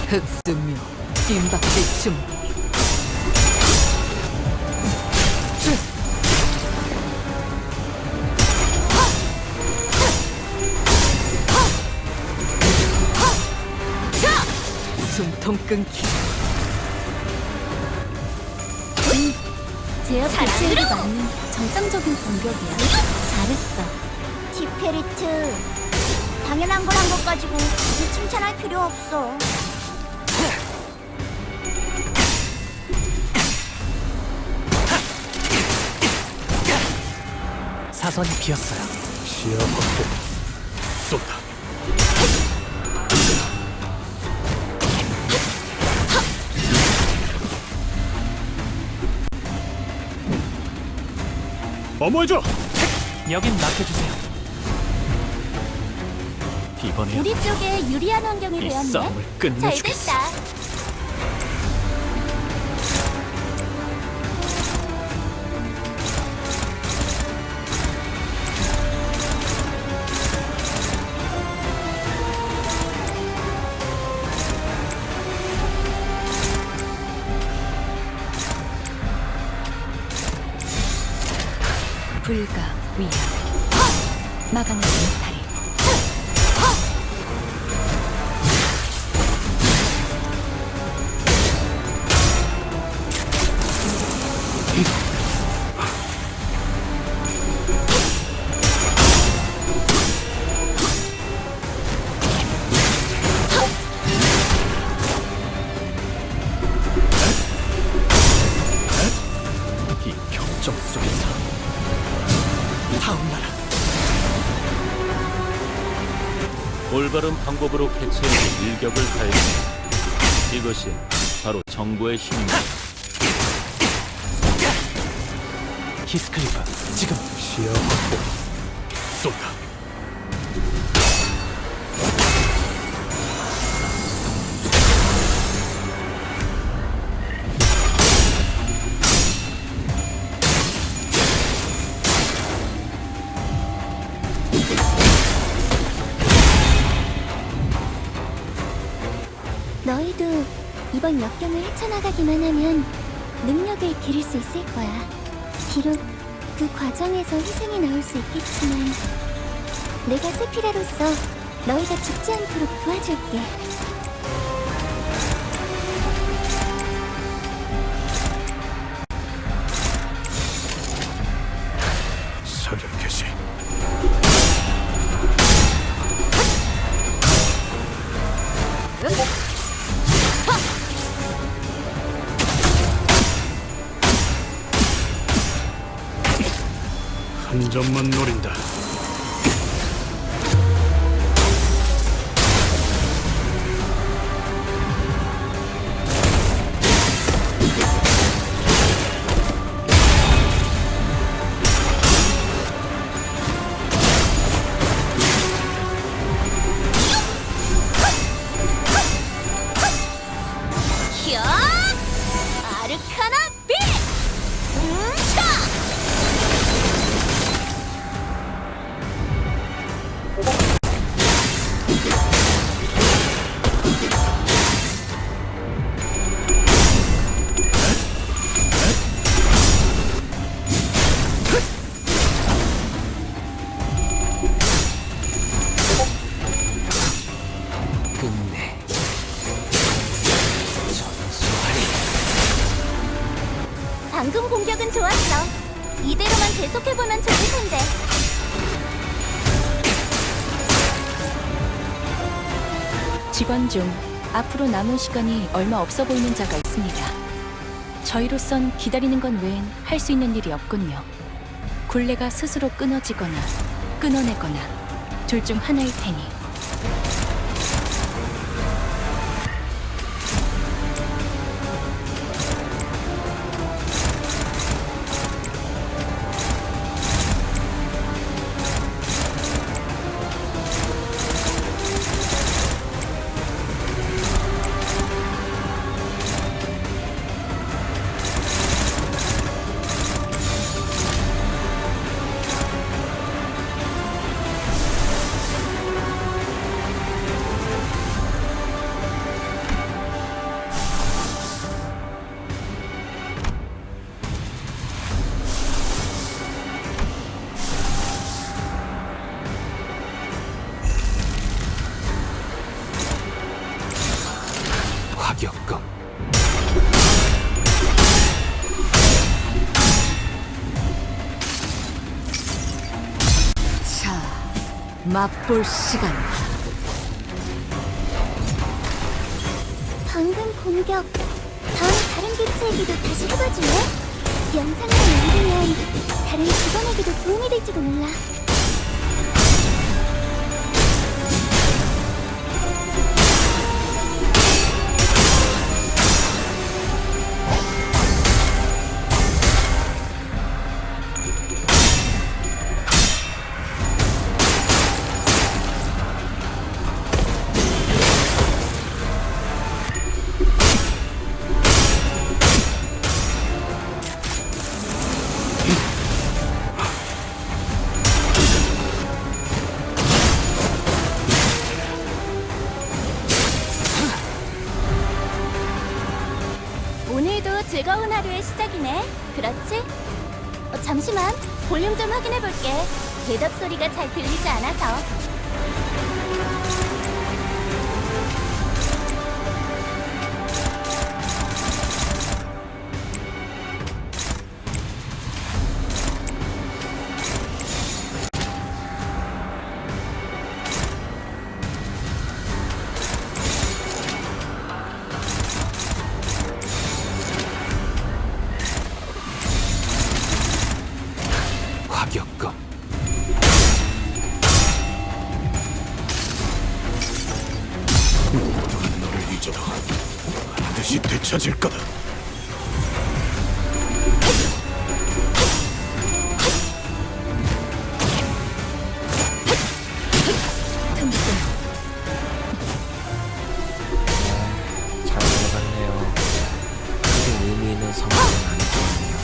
흑수묘 뜀박질 준비. 숨통 끊기.
제압 대체율이 맞는 정상적인 공격이야. 잘했어. 티페리트. 당연한 걸 한 것 가지고 굳이 칭찬할 필요 없어.
사선이 비었어요.
시야 확보. 쏜다.
어머해줘.
여긴 맡겨주세요. 이번에
우리 쪽에 유리한 환경이
이
되었네.
싸움을
잘
끝내주겠어.
됐다.
불가 위압. 막아내는 다리.
이 경정 속에서 타올라라.
올바른 방법으로 개체에게 일격을 가해준 이것이 바로 정보의 힘입니다.
히스클리프 지금.
시야 확보. 쏜다.
너희도 이번 역경을 헤쳐나가기만 하면 능력을 기를 수 있을 거야. 비록 그 과정에서 희생이 나올 수 있겠지만 내가 세피라로서 너희가 죽지 않도록 도와줄게.
사격 개시. 한 점만 노린다.
히어! 아르카나 빛! 차!
끝내. 전수하리.
방금 공격은 좋았어. 이대로만 계속해보면 좋을 텐데.
직원 중 앞으로 남은 시간이 얼마 없어 보이는 자가 있습니다. 저희로선 기다리는 건 외엔 할 수 있는 일이 없군요. 굴레가 스스로 끊어지거나 끊어내거나 둘 중 하나일 테니.
화격금.
자, 맛볼 시간.
방금 공격. 다른 개체에게도 다시 해봐줄래? 영상을 만들면 다른 직원에게도 도움이 될지도 몰라. 오늘도 즐거운 하루의 시작이네. 그렇지? 잠시만, 볼륨 좀 확인해볼게. 대답 소리가 잘 들리지 않아서.
화격금.
모두가 너를 잊어도 반드시 되찾을 거다.
잘 들어갔네요. 크게 의미 있는 성공은 아니거든요.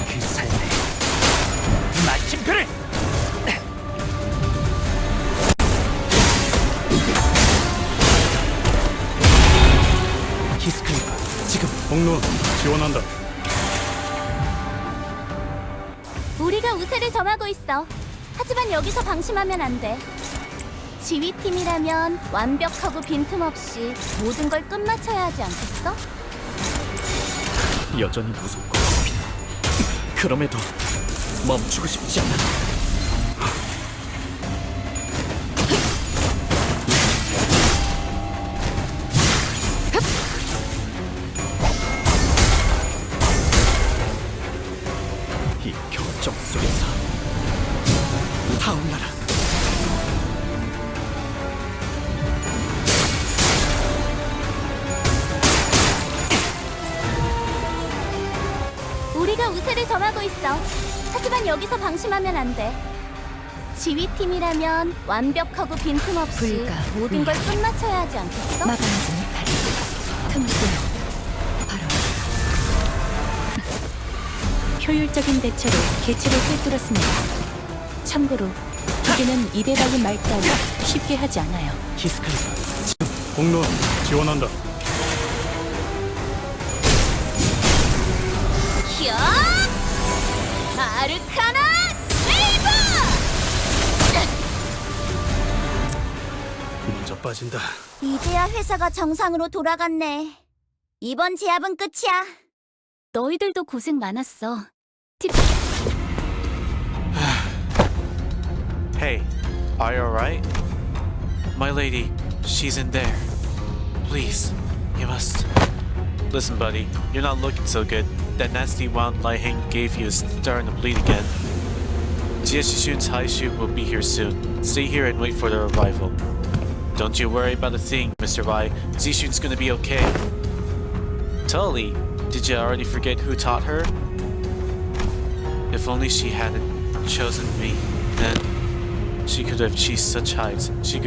그 삶의 마침표를! 히스크리프, 지금
공론 지원한다.
우리가 우세를 점하고 있어. 하지만 여기서 방심하면 안 돼. 지휘팀이라면 완벽하고 빈틈없이 모든 걸 끝마쳐야 하지 않겠어?
여전히 무섭고 겁이나. 그럼에도 멈추고 싶지 않아. 이 결정 속에서 타올라라.
우리가 우세를 점하고 있어. 하지만 여기서 방심하면 안 돼. 지휘팀이라면 완벽하고 빈틈없이
불가,
모든 걸 끝마쳐야 하지 않겠어?
마감하지 못하리. 틈새 바로 효율적인 대처로 개체를 꿰뚫었습니다. 참고로 기계는 입에 박은 말 따위 쉽게 하지 않아요.
히스크리프,
공론 지원한다.
아르카나 세이버!
먼저 빠진다.
이제야 회사가 정상으로 돌아갔네. 이번 제압은 끝이야. 너희들도 고생 많았어.
Hey, are you alright? My lady, she's in there. Please, you must. Listen, buddy, you're not looking so good. That nasty wound Lai Heng gave you is starting to bleed again. Jie Shishun's Haishu will be here soon. Stay here and wait for their arrival. Don't you worry about a thing, Mr. Wai. Zishun's gonna be okay. Tully, did you already forget who taught her? If only she hadn't chosen me, then she could have achieved such heights. She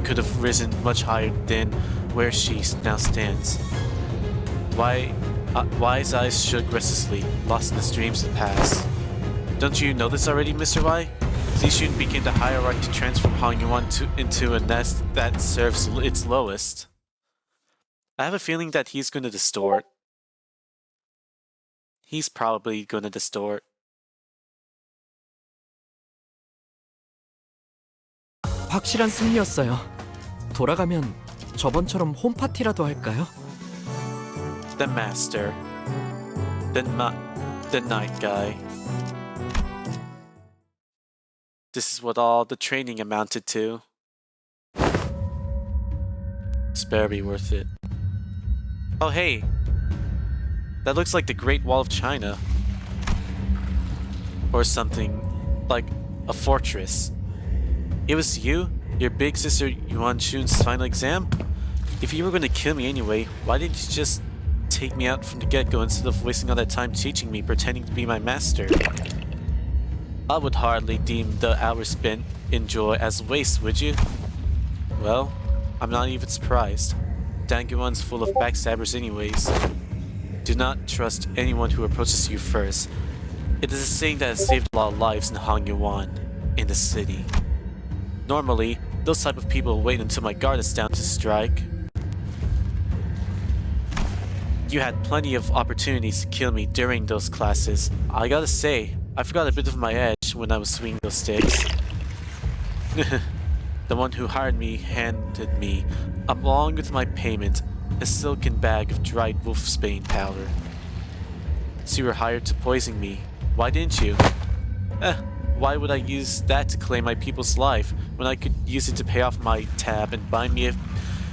could have risen much higher than where she now stands. Wai's eyes shook restlessly, lost in the dreams of the past. Don't you know this already, Mr. Wai? Zishun became the hierarch to transform Hangyuan into a nest that serves its lowest. I have a feeling that he's gonna distort. He's probably gonna distort.
확실한 승리였어요. 돌아가면 저번처럼 홈파티라도 할까요?
The master. The night guy. This is what all the training amounted to. It's better be worth it. Oh hey! That looks like the Great Wall of China. Or something. Like a fortress. It was you? Your big sister Yuan Shun's final exam? If you were going to kill me anyway, why didn't you just take me out from the get-go instead of wasting all that time teaching me, pretending to be my master? I would hardly deem the hours spent in joy as waste, would you? Well, I'm not even surprised. Dangyuan's full of backstabbers anyways. Do not trust anyone who approaches you first. It is a saying that has saved a lot of lives in Hangyuan, in the city. Normally, those type of people wait until my guard is down to strike. You had plenty of opportunities to kill me during those classes. I gotta say, I forgot a bit of my edge when I was swinging those sticks. The one who hired me handed me, along with my payment, a silken bag of dried wolfsbane powder. So you were hired to poison me. Why didn't you? Why would I use that to claim my people's life when I could use it to pay off my tab and buy me a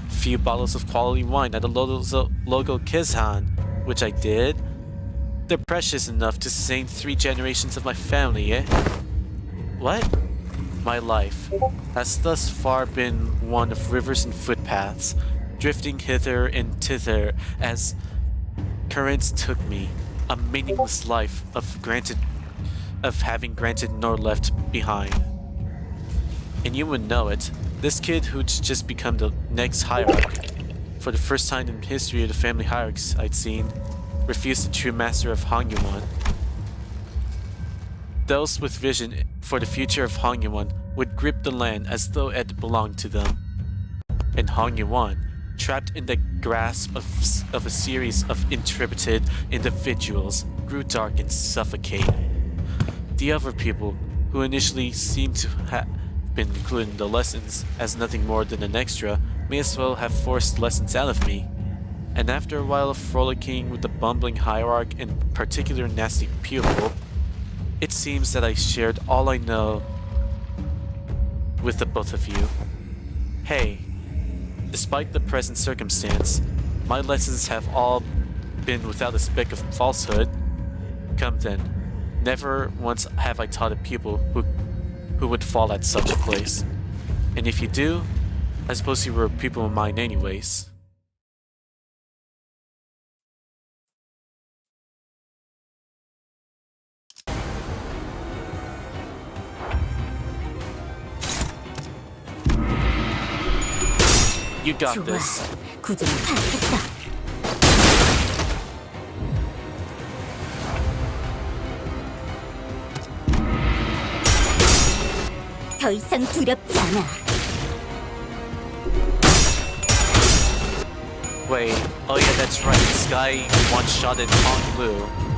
few bottles of quality wine at the local Kizhan, which I did? They're precious enough to sustain 3 generations of my family, eh? What? My life has thus far been one of rivers and footpaths, drifting hither and thither as currents took me. A meaningless life of having granted nor left behind. And you would know it. This kid who'd just become the next hierarch, for the first time in the history of the family hierarchs I'd seen, refused the true master of Hangyuan. Those with vision for the future of Hangyuan would grip the land as though it belonged to them. And Hangyuan, trapped in the grasp of a series of intrepid individuals, grew dark and suffocating. The other people, who initially seemed to have been included in the lessons as nothing more than an extra, may as well have forced lessons out of me. And after a while of frolicking with the bumbling hierarch and particular nasty pupil, it seems that I shared all I know with the both of you. Hey, despite the present circumstance, my lessons have all been without a speck of falsehood. Come then. Never once have I taught a pupil who would fall at such a place. And if you do, I suppose you were a pupil of mine anyways. You got this.
구조를 파악했어. 더 이상 두렵지 않아.
Wait, oh yeah, that's right. This guy one-shotted Hong Lu.